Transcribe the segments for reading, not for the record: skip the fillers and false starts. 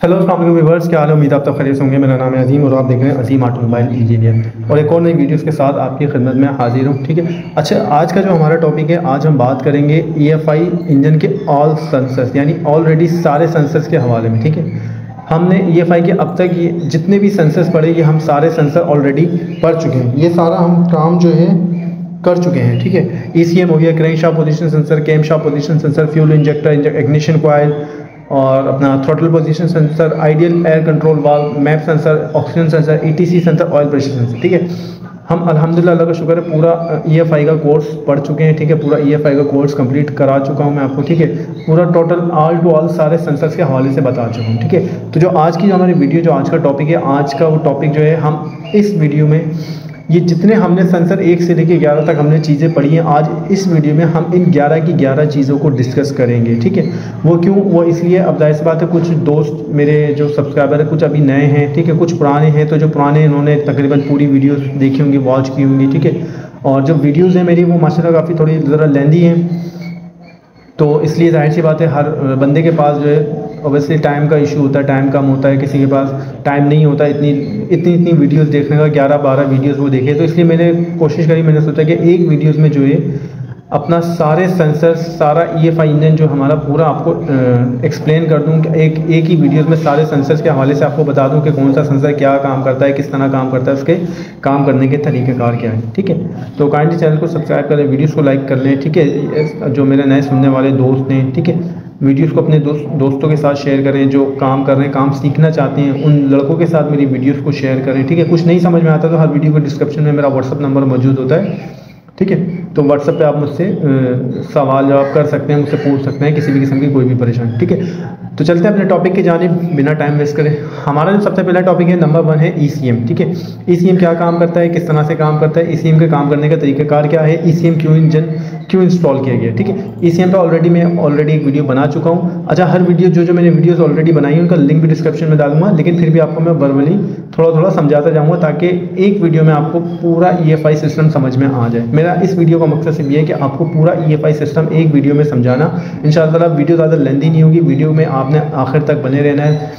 Hello अस्सलाम वालेकुम viewers, क्या हाल है। उम्मीद आप तब खैरियत होंगे। मेरा नाम है अजीम और आप देख रहे हैं अजीम ऑटोमोबाइल इंजीनियर और एक और नई वीडियोस के साथ आपकी खिदमत में हाजिर हूँ। ठीक है, अच्छा, आज का जो हमारा टॉपिक है, आज हम बात करेंगे EFI इंजन के ऑल सेंसर्स, यानी ऑलरेडी सारे सेंसर्स के हवाले में। ठीक है, हमने EFI के अब तक ये जितने भी सेंसर्स पढ़े, ये हम सारे सेंसर ऑलरेडी पढ़ चुके हैं। ये सारा हम काम जो है कर चुके हैं। ठीक है, ECM हो गया, crank shaft position sensor, cam shaft position sensor, fuel injector, ignition coil, और अपना throttle position sensor, ideal air control valve, MAP sensor, oxygen sensor, ETC sensor, oil pressure sensor. ठीक है, हम अल्हम्दुलिल्लाह, अल्लाह का शुक्र है, पूरा EFI का कोर्स पढ़ चुके हैं। ठीक है, पूरा EFI का कोर्स कंप्लीट करा चुका हूं मैं आपको। ठीक है, पूरा टोटल ऑल टू ऑल सारे सेंसर्स के हवाले से बता चुका हूं। ठीक है, तो जो आज की जो हमारी वीडियो, जो आज का टॉपिक है, आज का वो टॉपिक जो है, हम इस वीडियो में ये जितने हमने सेंसर 1 से लेकर 11 तक हमने चीज़ें पढ़ी हैं, आज इस वीडियो में हम इन 11 की 11 चीज़ों को डिस्कस करेंगे। ठीक है, वो क्यों, वो इसलिए, अब जाहिर सी बात है, कुछ दोस्त मेरे जो सब्सक्राइबर है, कुछ अभी नए हैं। ठीक है, कुछ पुराने हैं, तो जो पुराने इन्होंने तकरीबन पूरी वीडियोस देखी होंगी, वॉच की होंगी। ठीक है, और जो वीडियोज़ हैं मेरी, वो माशाल्लाह काफ़ी थोड़ी ज़रा लेंदी हैं, तो इसलिए जाहिर सी बात है, हर बंदे के पास जो है ऑब्वियसली टाइम का इशू होता है, टाइम कम होता है, किसी के पास टाइम नहीं होता इतनी वीडियोस देखने का, 11-12 वीडियोस वो देखे। तो इसलिए मैंने कोशिश करी, मैंने सोचा कि एक वीडियोस में जो है अपना सारे सेंसर, सारा EFI इंजन जो हमारा पूरा आपको एक्सप्लेन कर दूं, कि एक ही वीडियोस में सारे सेंसर्स के हवाले से आपको बता दूं कि कौन सा सेंसर क्या काम करता है, किस तरह काम करता है, उसके काम करने के तरीक़ेकार क्या है। ठीक है, तो काइंडली चैनल को सब्सक्राइब करें, वीडियोज़ को लाइक कर लें। ठीक है, जो मेरे नए सुनने वाले दोस्त हैं, ठीक है, वीडियोस को अपने दोस्तों के साथ शेयर करें, जो काम कर रहे हैं, काम सीखना चाहते हैं, उन लड़कों के साथ मेरी वीडियोस को शेयर करें। ठीक है, कुछ नहीं समझ में आता तो हर वीडियो के डिस्क्रिप्शन में मेरा व्हाट्सअप नंबर मौजूद होता है। ठीक है, तो व्हाट्सएप पे आप मुझसे सवाल जवाब कर सकते हैं, मुझसे पूछ सकते हैं किसी भी किस्म की कोई भी परेशानी। ठीक है, तो चलते हैं अपने टॉपिक की जानिब, बिना टाइम वेस्ट करें। हमारा जो सबसे पहला टॉपिक है, नंबर 1 है ECM। ठीक है, ECM क्या काम करता है, किस तरह से काम करता है, ECM के काम करने का तरीक़ाकार क्या है, ECM क्यों इंस्टॉल किया गया। ठीक है, ECM पे मैं ऑलरेडी एक वीडियो बना चुका हूँ। अच्छा, हर वीडियो जो मैंने वीडियोस ऑलरेडी बनाई है, उनका लिंक भी डिस्क्रिप्शन में डालूंगा, लेकिन फिर भी आपको मैं वर्बली थोड़ा समझाता जाऊँगा, ताकि एक वीडियो में आपको पूरा EFI सिस्टम समझ में आ जाए। मेरा इस वीडियो का मकसद सिर्फ ये है कि आपको पूरा EFI सिस्टम एक वीडियो में समझाना। इंशाअल्लाह वीडियो ज़्यादा लेंदी नहीं होगी, वीडियो में आपने आखिर तक बने रहना है,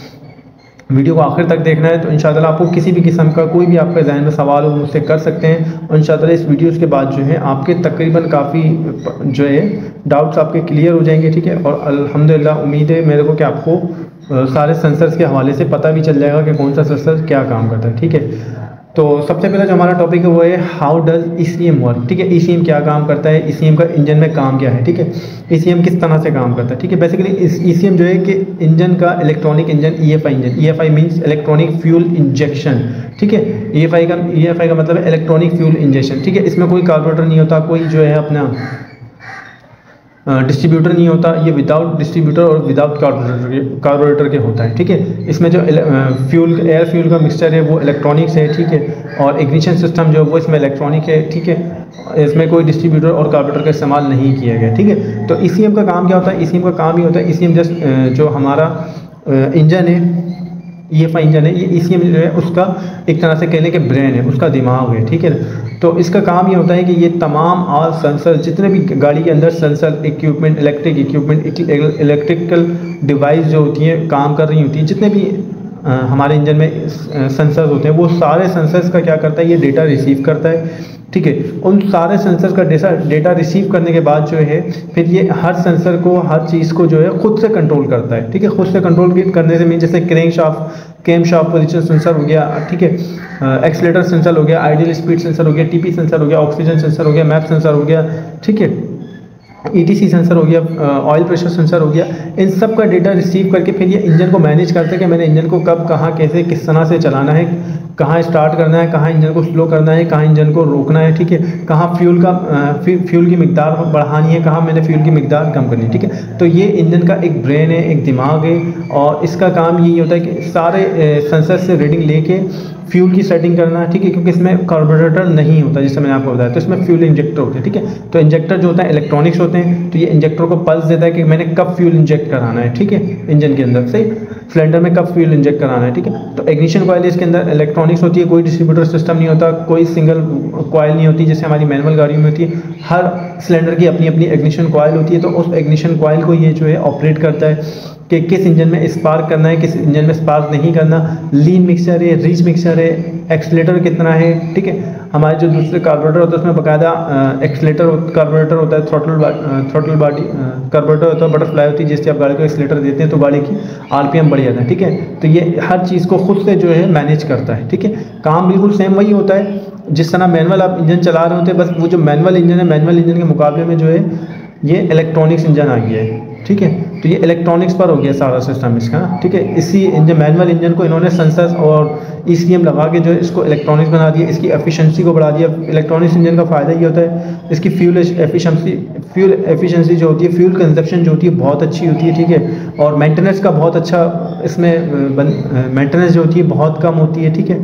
वीडियो को आखिर तक देखना है। तो इंशाअल्लाह आपको किसी भी किस्म का कोई भी आपके ज़हन में सवाल हो, मुझसे कर सकते हैं, और इंशाअल्लाह इस वीडियोस के बाद जो है आपके तकरीबन काफ़ी जो है डाउट्स आपके क्लियर हो जाएंगे। ठीक है, और अल्हम्दुलिल्लाह उम्मीद है मेरे को कि आपको सारे सेंसर्स के हवाले से पता भी चल जाएगा कि कौन सा सेंसर क्या काम करता है। ठीक है, तो सबसे पहला जो हमारा टॉपिक है वो है हाउ डज ECM वर्क। ठीक है, ECM क्या काम करता है, ECM का इंजन में काम क्या है। ठीक है, ECM किस तरह से काम करता है। ठीक है, बेसिकली इस ECM जो है कि इंजन का electronic engine, EFI engine, EFI means electronic fuel injection. ठीक है, EFI का मतलब है इलेक्ट्रॉनिक फ्यूल इंजेक्शन। ठीक है, इसमें कोई कार्बोरेटर नहीं होता, कोई जो है अपना डिस्ट्रीब्यूटर नहीं होता, ये विदाउट डिस्ट्रीब्यूटर और विदाउट कार्बोरेटर के होता है। ठीक है, इसमें जो एयर फ्यूल का मिक्सचर है वो इलेक्ट्रॉनिक्स है। ठीक है, और इग्निशन सिस्टम जो है वो इसमें इलेक्ट्रॉनिक है। ठीक है, इसमें कोई डिस्ट्रीब्यूटर और कार्बोरेटर का इस्तेमाल नहीं किया गया। ठीक है, तो ECM का काम क्या होता है, ECM का काम ही होता है, ECM जस्ट जो हमारा इंजन है, EFI इंजन है, ये ECM जो है उसका एक तरह से कहने के ब्रेन है, उसका दिमाग है। ठीक है, तो इसका काम ये होता है कि ये तमाम ऑल सेंसर, जितने भी गाड़ी के अंदर sensor equipment, electric equipment, electrical device जो होती हैं, काम कर रही होती हैं, जितने भी हमारे इंजन में सेंसर्स होते हैं, वो सारे सेंसर्स का क्या करता है, ये डेटा रिसीव करता है। ठीक है, उन सारे सेंसर का डेटा रिसीव करने के बाद जो है फिर ये हर सेंसर को, हर चीज़ को जो है खुद से कंट्रोल करता है। ठीक है, खुद से कंट्रोल करने से मीन जैसे crank shaft, cam shaft position sensor हो गया। ठीक है, एक्सीलरेटर सेंसर हो गया, आइडियल स्पीड सेंसर हो गया, TP सेंसर हो गया, ऑक्सीजन सेंसर हो गया, मैप सेंसर हो गया। ठीक है, ETC सेंसर हो गया, ऑयल प्रेशर सेंसर हो गया। इन सब का डेटा रिसीव करके फिर ये इंजन को मैनेज करते हैं कि मैंने इंजन को कब, कहाँ, कैसे, किस तरह से चलाना है, कहाँ स्टार्ट करना है, कहाँ इंजन को स्लो करना है, कहाँ इंजन को रोकना है। ठीक है, कहाँ फ्यूल की मिकदार बढ़ानी है, कहाँ मैंने फ्यूल की मिकदार कम करनी है। ठीक है, तो ये इंजन का एक ब्रेन है, एक दिमाग है, और इसका काम यही होता है कि सारे सेंसर से रीडिंग लेके फ्यूल की सेटिंग करना। ठीक है, क्योंकि इसमें कार्बोरेटर नहीं होता, जैसे मैंने आपको बताया, तो इसमें फ्यूल इंजेक्टर होते हैं। ठीक है, तो इंजेक्टर जो होता है इलेक्ट्रॉनिक्स होते हैं, तो ये इंजेक्टर को पल्स देता है कि मैंने कब फ्यूल इंजेक्ट कराना है। ठीक है, इंजन के अंदर से सिलेंडर में कब फ्यूल इंजेक्ट कराना है। ठीक है, तो इग्निशन कॉइल इसके अंदर इलेक्ट्रॉनिक्स होती है, कोई डिस्ट्रीब्यूटर सिस्टम नहीं होता, कोई सिंगल कॉइल नहीं होती जैसे हमारी मैनुअल गाड़ियों में होती है। हर सिलेंडर की अपनी अपनी इग्निशन कॉइल होती है, तो उस इग्निशन कॉइल को ये जो है ऑपरेट करता है। कि किस इंजन में स्पार्क करना है, किस इंजन में स्पार्क नहीं करना, लीन मिक्सचर है, रिच मिक्सचर है, एक्सीलरेटर कितना है, ठीक है। हमारे जो दूसरे कार्बोरेटर होता है उसमें बकायदा एक्सीलरेटर कार्बोरेटर होता है, थ्रॉटल बॉडी कार्बोरेटर होता है, बटरफ्लाई होती है, जिससे आप गाड़ी को एक्सीलरेटर देते हैं तो गाड़ी की आरपीएम बढ़ जाता है, ठीक है। तो ये हर चीज़ को खुद से जो है मैनेज करता है, ठीक है। काम बिल्कुल सेम वही होता है जिस तरह मैनुअल आप इंजन चला रहे होते हैं, बस वो जो मैनुअल इंजन है, मैनुअल इंजन के मुकाबले में जो है ये इलेक्ट्रॉनिक्स इंजन आ गया है, ठीक है। तो ये इलेक्ट्रॉनिक्स पर हो गया सारा सिस्टम इसका, ठीक है। इसी इंजन मैनुअल इंजन को इन्होंने सेंसर्स और ईसीएम लगा के जो है इसको इलेक्ट्रॉनिक्स बना दिया, इसकी एफिशिएंसी को बढ़ा दिया। इलेक्ट्रॉनिक्स इंजन का फ़ायदा ये होता है इसकी फ्यूल एफिशिएंसी जो होती है, फ्यूल कंजप्शन जो होती है बहुत अच्छी होती है, ठीक है। और मेंटेनेंस का बहुत अच्छा इसमें मेंटेनेंस जो होती है बहुत कम होती है, ठीक है।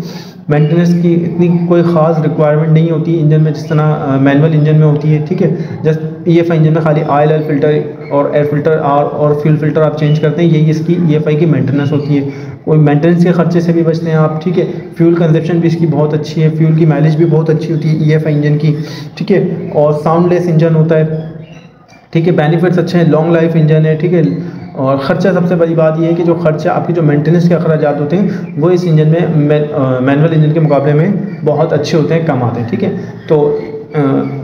मेंटेनेंस की इतनी कोई ख़ास रिक्वायरमेंट नहीं होती इंजन में जिस तरह मैनुअल इंजन में होती है, ठीक है। जस्ट ईएफआई इंजन में खाली ऑयल फिल्टर और एयर फिल्टर और फ्यूल फिल्टर आप चेंज करते हैं, यही इसकी ईएफआई की मेंटेनेंस होती है। कोई मेंटेनेंस के खर्चे से भी बचते हैं आप, ठीक है। फ्यूल कंजप्शन भी इसकी बहुत अच्छी है, फ्यूल की माइलेज भी बहुत अच्छी होती है ईएफआई इंजन की, ठीक है। और साउंडलेस इंजन होता है, ठीक है। बेनिफिट्स अच्छे हैं, लॉन्ग लाइफ इंजन है, ठीक है। और ख़र्चा सबसे बड़ी बात ये है कि जो खर्चा आपकी जो मेंटेनेंस के अखराजात होते हैं वो इस इंजन में मैनुअल इंजन के मुकाबले में बहुत अच्छे होते हैं, कम आते हैं, ठीक है। तो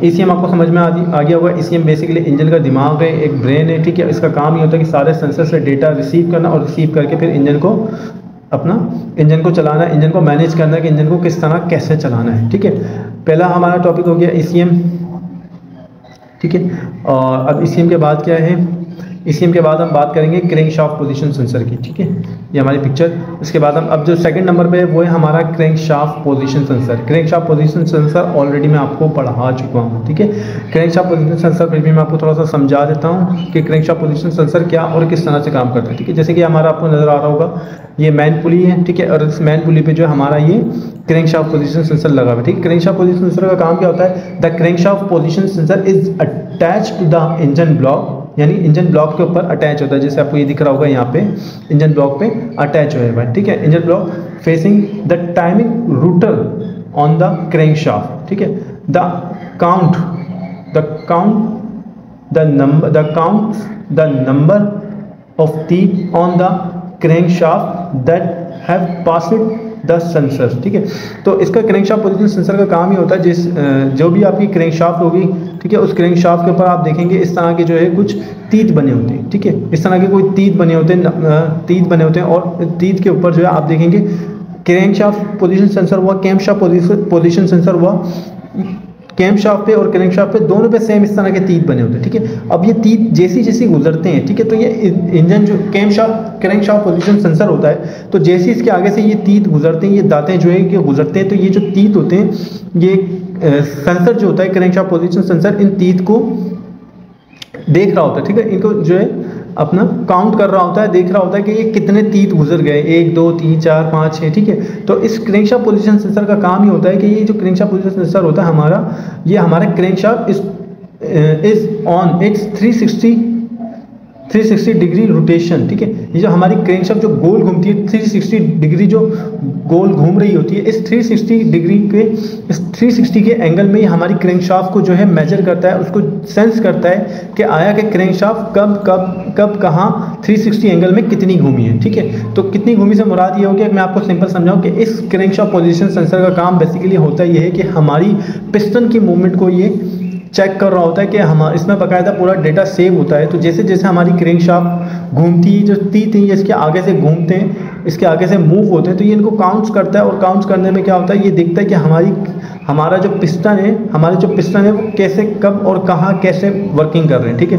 ईसीएम आपको समझ में आ गया होगा। ईसीएम बेसिकली इंजन का दिमाग है, एक ब्रेन है, ठीक है। इसका काम ये होता है कि सारे सेंसर से डेटा रिसीव करना और रिसीव करके फिर इंजन को चलाना, इंजन को मैनेज करना कि इंजन को किस तरह कैसे चलाना है, ठीक है। पहला हमारा टॉपिक हो गया ईसीएम, ठीक है। और अब ईसीएम के बाद क्या है, ईसीएम के बाद हम बात करेंगे क्रैंकशाफ्ट पोजीशन सेंसर की, ठीक है। ये हमारी पिक्चर। इसके बाद हम अब जो सेकंड नंबर पे है वो है हमारा crankshaft position sensor. Crankshaft position sensor already मैं आपको पढ़ा चुका हूँ, ठीक है। क्रैंकशाफ्ट पोजीशन सेंसर फिर भी मैं आपको थोड़ा सा समझा देता हूँ कि क्रैंकशाफ्ट पोजीशन सेंसर क्या और किस तरह से काम करता है, ठीक है। जैसे कि हमारा आपको नज़र आ रहा होगा ये मैन पुली है, ठीक है। और इस मैन पुली पे जो हमारा ये क्रैंकशाफ्ट पोजीशन सेंसर लगा हुआ है, ठीक है। क्रैंकशाफ्ट पोजीशन सेंसर का काम क्या होता है, the crankshaft position sensor is attach to the engine block, यानी इंजन ब्लॉक के ऊपर अटैच होता है। जैसे आपको ये दिख रहा होगा यहाँ पे इंजन ब्लॉक पे अटैच हुआ है, ठीक है। Engine block facing the timing router on the crankshaft, ठीक है। The count the number of teeth on the crankshaft that have passed the sensor, ठीक है। तो इसका क्रैंकशाफ्ट पोजीशन सेंसर का काम ही होता है जो भी आपकी क्रैंकशाफ्ट होगी, ठीक है, उस क्रैंकशाफ्ट के ऊपर आप देखेंगे इस तरह के जो है कुछ तीत बने होते हैं, ठीक है। इस तरह के कोई तीत बने होते हैं और तीत के ऊपर जो है आप देखेंगे क्रैंकशाफ्ट पोजीशन सेंसर हुआ, कैमशाफ्ट पोजीशन सेंसर हुआ। कैमशाफ्ट पे और क्रैंकशाफ्ट पे दोनों पे सेम इस तरह के तीत बने होते हैं, ठीक है। अब ये तीत जैसी गुजरते हैं, ठीक है, तो ये इंजन जो क्रैंकशाफ्ट पोजीशन सेंसर होता है, तो जैसे इसके आगे से ये तीत गुजरते हैं, ये दांतें जो है कि गुजरते हैं, तो ये जो तीत होते हैं, ये सेंसर जो होता है क्रैंकशाफ्ट पोजीशन सेंसर इन तीत को देख रहा होता है, ठीक है। इनको जो है अपना काउंट कर रहा होता है, देख रहा होता है कि ये कितने तीत गुजर गए, 1 2 3 4 5 6, ठीक है। तो इस क्रैंकशाफ्ट पोजीशन सेंसर का काम ही होता है कि ये जो क्रैंकशाफ्ट पोजीशन सेंसर होता है हमारा crankshaft is on it's 360 degree rotation, ठीक है। ये जो हमारी क्रैंकशाफ्ट जो गोल घूमती है, 360 डिग्री जो गोल घूम रही होती है, इस 360 के एंगल में ही हमारी क्रैंकशाफ्ट को जो है मेजर करता है, उसको सेंस करता है कि आया कि क्रैंकशाफ्ट कब कहाँ 360 एंगल में कितनी घूमी है, ठीक है। तो कितनी घूमी से मुराद ये हो कि मैं आपको सिंपल समझाऊं कि इस क्रैंकशाफ्ट पोजीशन सेंसर का काम बेसिकली होता ये है कि हमारी पिस्टन की मूवमेंट को ये चेक कर रहा होता है कि इसमें बाकायदा पूरा डेटा सेव होता है। तो जैसे जैसे हमारी क्रैंकशाफ्ट घूमती है, जो तीत हैं इसके आगे से घूमते हैं, इसके आगे से मूव होते हैं, तो ये इनको काउंट्स करता है। और काउंट्स करने में क्या होता है, ये देखता है कि हमारा जो पिस्टन है वो कैसे, कब और कहाँ कैसे वर्किंग कर रहे हैं, ठीक है।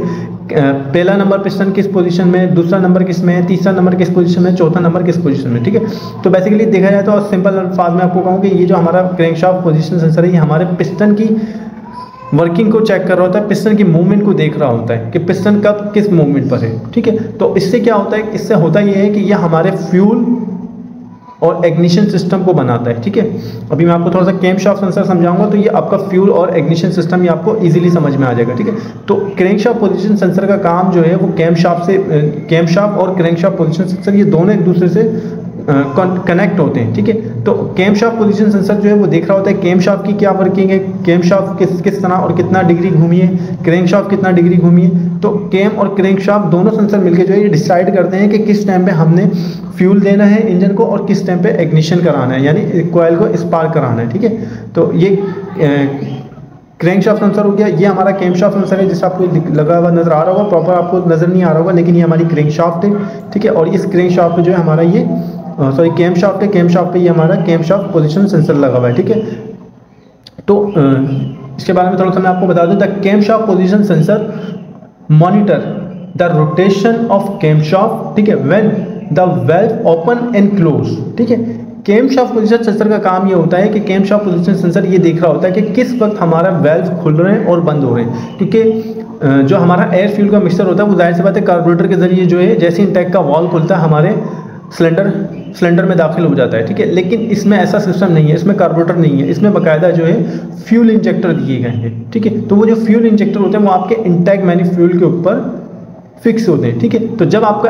पहला नंबर पिस्टन किस पोजीशन में, दूसरा नंबर किस में है, तीसरा नंबर किस पोजीशन में, चौथा नंबर किस पोजीशन में, ठीक है। तो बेसिकली देखा जाए तो सिंपल अल्फाज में आपको कहूँ कि ये जो हमारा क्रैंकशाफ्ट पोजीशन सेंसर है, ये हमारे पिस्टन की वर्किंग को चेक कर रहा होता है, पिस्टन की मूवमेंट को देख रहा होता है कि पिस्टन कब किस मूवमेंट पर है, ठीक है। तो इससे क्या होता है, इससे होता यह है कि यह हमारे फ्यूल और इग्निशन सिस्टम को बनाता है, ठीक है। अभी मैं आपको थोड़ा सा कैमशाफ्ट सेंसर समझाऊंगा तो ये आपका फ्यूल और इग्निशन सिस्टम ये आपको इजीली समझ में आ जाएगा, ठीक है। तो क्रैंकशाफ्ट पोजीशन सेंसर का काम जो है वो कैमशाफ्ट और क्रैंकशाफ्ट पोजीशन सेंसर ये दोनों एक दूसरे से कनेक्ट होते हैं, ठीक है। तो कैमशाफ्ट पोजीशन सेंसर जो है वो देख रहा होता है कैमशाफ्ट की क्या वर्किंग है, कैमशाफ्ट किस तरह और कितना डिग्री घूमी है, क्रैंकशाफ्ट कितना डिग्री घूमी है। तो कैम और क्रैंकशाफ्ट दोनों सेंसर मिलकर जो है ये डिसाइड करते हैं कि किस टाइम पे हमने फ्यूल देना है इंजन को और किस टाइम पे इग्निशन कराना है, यानी कॉइल को स्पार्क कराना है, ठीक है। तो ये क्रैंकशाफ्ट सेंसर हो गया। ये हमारा कैमशाफ्ट सेंसर है, जिससे आपको लगा हुआ नजर आ रहा होगा, प्रॉपर आपको नजर नहीं आ रहा होगा, लेकिन ये हमारी क्रैंकशाफ्ट है, ठीक है। और इस क्रैंकशाफ्ट पे जो है हमारा ये कैमशाफ्ट है, कैमशाफ्ट पे ये हमारा कैमशाफ्ट पोजीशन सेंसर लगा हुआ है, ठीक है। तो इसके बारे में थोड़ा सा मैं आपको बता दूं, the camshaft position sensor monitor the rotation of camshaft, ठीक है, when the valve open and close, ठीक है। कैमशाफ्ट पोजीशन सेंसर का काम ये होता है कि कैमशाफ्ट पोजीशन सेंसर ये देख रहा होता है कि किस वक्त हमारा वेल्व खुल रहे हैं और बंद हो रहे हैं, क्योंकि जो हमारा एयर फ्यूल का मिक्सचर होता है वो जाहिर सी बात है कार्बोरेटर के जरिए जो है जैसे इंटेक का वॉल्व खुलता है हमारे सिलेंडर में दाखिल हो जाता है, ठीक है। लेकिन इसमें ऐसा सिस्टम नहीं है, इसमें कार्बोरेटर नहीं है, इसमें बाकायदा जो है फ्यूल इंजेक्टर दिए गए हैं, ठीक है। तो वो जो फ्यूल इंजेक्टर होते हैं वो आपके इंटेक मैन्युफ्यूल के ऊपर फिक्स होते हैं, ठीक है। तो जब आपका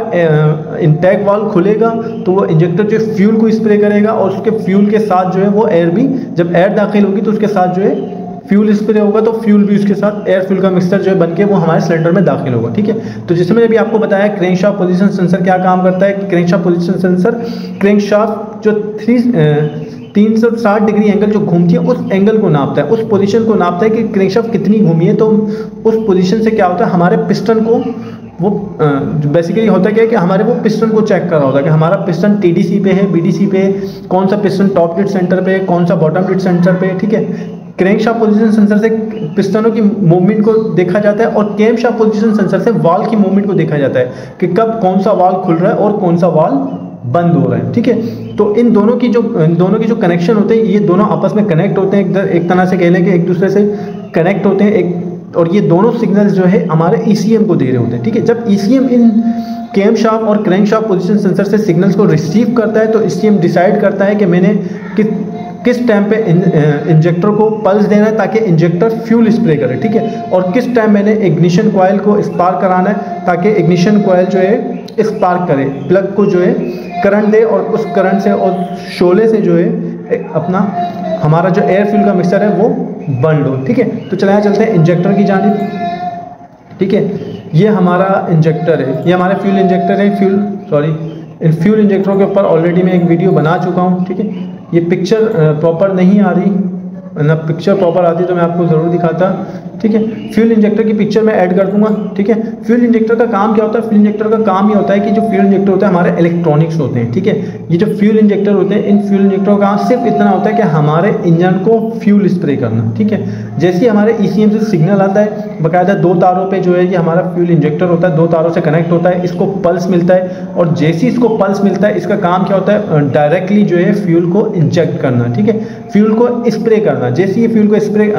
इंटेक वाल्व खुलेगा तो वो इंजेक्टर जो फ्यूल को स्प्रे करेगा और उसके फ्यूल के साथ जो है वो एयर भी, जब एयर दाखिल होगी तो उसके साथ जो है फ्यूल स्प्रे होगा, तो फ्यूल भी उसके साथ एयर फ्यूल का मिक्सचर जो है बनके वो हमारे सिलेंडर में दाखिल होगा, ठीक है। तो जैसे मैंने अभी आपको बताया क्रैंकशाफ्ट पोजीशन सेंसर क्या काम करता है कि क्रैंकशाफ्ट पोजीशन सेंसर क्रैंकशाफ्ट जो 360 डिग्री एंगल जो घूमती है उस एंगल को नापता है, उस पोजीशन को नापता है कि क्रैंकशाफ्ट कितनी घूमी है। तो उस पोजीशन से क्या होता है हमारे पिस्टन को वो बेसिकली होता क्या है कि हमारे वो पिस्टन को चेक कर रहा होता है कि हमारा पिस्टन टीडीसी पे है, बीडीसी पे, कौन सा पिस्टन टॉप डेड सेंटर पे, कौन सा बॉटम डेड सेंटर पे, ठीक है। क्रैंकशाफ्ट पोजीशन सेंसर से पिस्टनों की मूवमेंट को देखा जाता है और कैमशाफ्ट पोजीशन सेंसर से वाल्व की मूवमेंट को देखा जाता है कि कब कौन सा वाल्व खुल रहा है और कौन सा वाल्व बंद हो रहा है, ठीक है। तो इन दोनों की जो कनेक्शन होते हैं ये दोनों आपस में कनेक्ट होते हैं, एक तरह से कह लें कि एक दूसरे से कनेक्ट होते हैं, और ये दोनों सिग्नल्स जो है हमारे ईसीएम को दे रहे होते हैं, ठीक है। जब ईसीएम इन कैमशाफ्ट और क्रैंकशाफ्ट पोजीशन सेंसर से सिग्नल्स को रिसीव करता है तो ईसीएम डिसाइड करता है कि मैंने किस टाइम पे इंजेक्टर को पल्स देना है ताकि इंजेक्टर फ्यूल स्प्रे करे, ठीक है। और किस टाइम मैंने इग्निशन कॉइल को स्पार्क कराना है ताकि इग्निशन कॉइल जो है स्पार्क करे, प्लग को जो है करंट दे और उस करंट से और शोले से जो है अपना हमारा जो एयर फ्यूल का मिक्सचर है वो बंद हो, ठीक है। तो चलाया चलते हैं इंजेक्टर की जानिब, ठीक है। ये हमारा इंजेक्टर है, ये हमारा फ्यूल इंजेक्टर है, इन फ्यूल इंजेक्टरों के ऊपर ऑलरेडी मैं एक वीडियो बना चुका हूँ, ठीक है। ये पिक्चर प्रॉपर नहीं आ रही, ना पिक्चर प्रॉपर आती तो मैं आपको ज़रूर दिखाता, ठीक है। फ्यूल इंजेक्टर की पिक्चर मैं ऐड कर दूंगा, ठीक है। फ्यूल इंजेक्टर का काम क्या होता है, फ्यूल इंजेक्टर का काम ये होता है कि जो फ्यूल इंजेक्टर होता है हमारे इलेक्ट्रॉनिक्स होते हैं, ठीक है। ये जो फ्यूल इंजेक्टर होते हैं इन फ्यूल इंजेक्टरों का काम सिर्फ इतना होता है कि हमारे इंजन को फ्यूल स्प्रे करना, ठीक है। जैसे ही हमारे ईसीएम से सिग्नल आता है बाकायदा 2 तारों पे जो है ये हमारा फ्यूल इंजेक्टर होता है, 2 तारों से कनेक्ट होता है, इसको पल्स मिलता है और जैसे ही इसको पल्स मिलता है इसका काम क्या होता है डायरेक्टली जो है फ्यूल को इंजेक्ट करना, ठीक है, फ्यूल को स्प्रे करना। जैसे ही फ्यूल को स्प्रे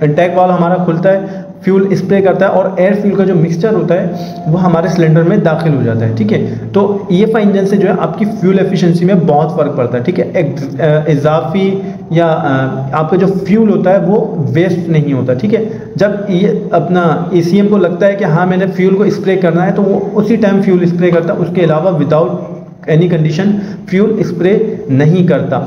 इंटेक वाल्व हमारा खुलता है, फ्यूल स्प्रे करता है और एयर फ्यूल का जो मिक्सचर होता है वो हमारे सिलेंडर में दाखिल हो जाता है, ठीक है। तो EFI इंजन से जो है आपकी फ्यूल एफिशिएंसी में बहुत फ़र्क पड़ता है, ठीक है। इजाफी या आपका जो फ्यूल होता है वो वेस्ट नहीं होता, ठीक है। जब ये अपना ECM को लगता है कि हाँ मैंने फ्यूल को स्प्रे करना है तो वो उसी टाइम फ्यूल स्प्रे करता है, उसके अलावा without any condition fuel spray नहीं करता।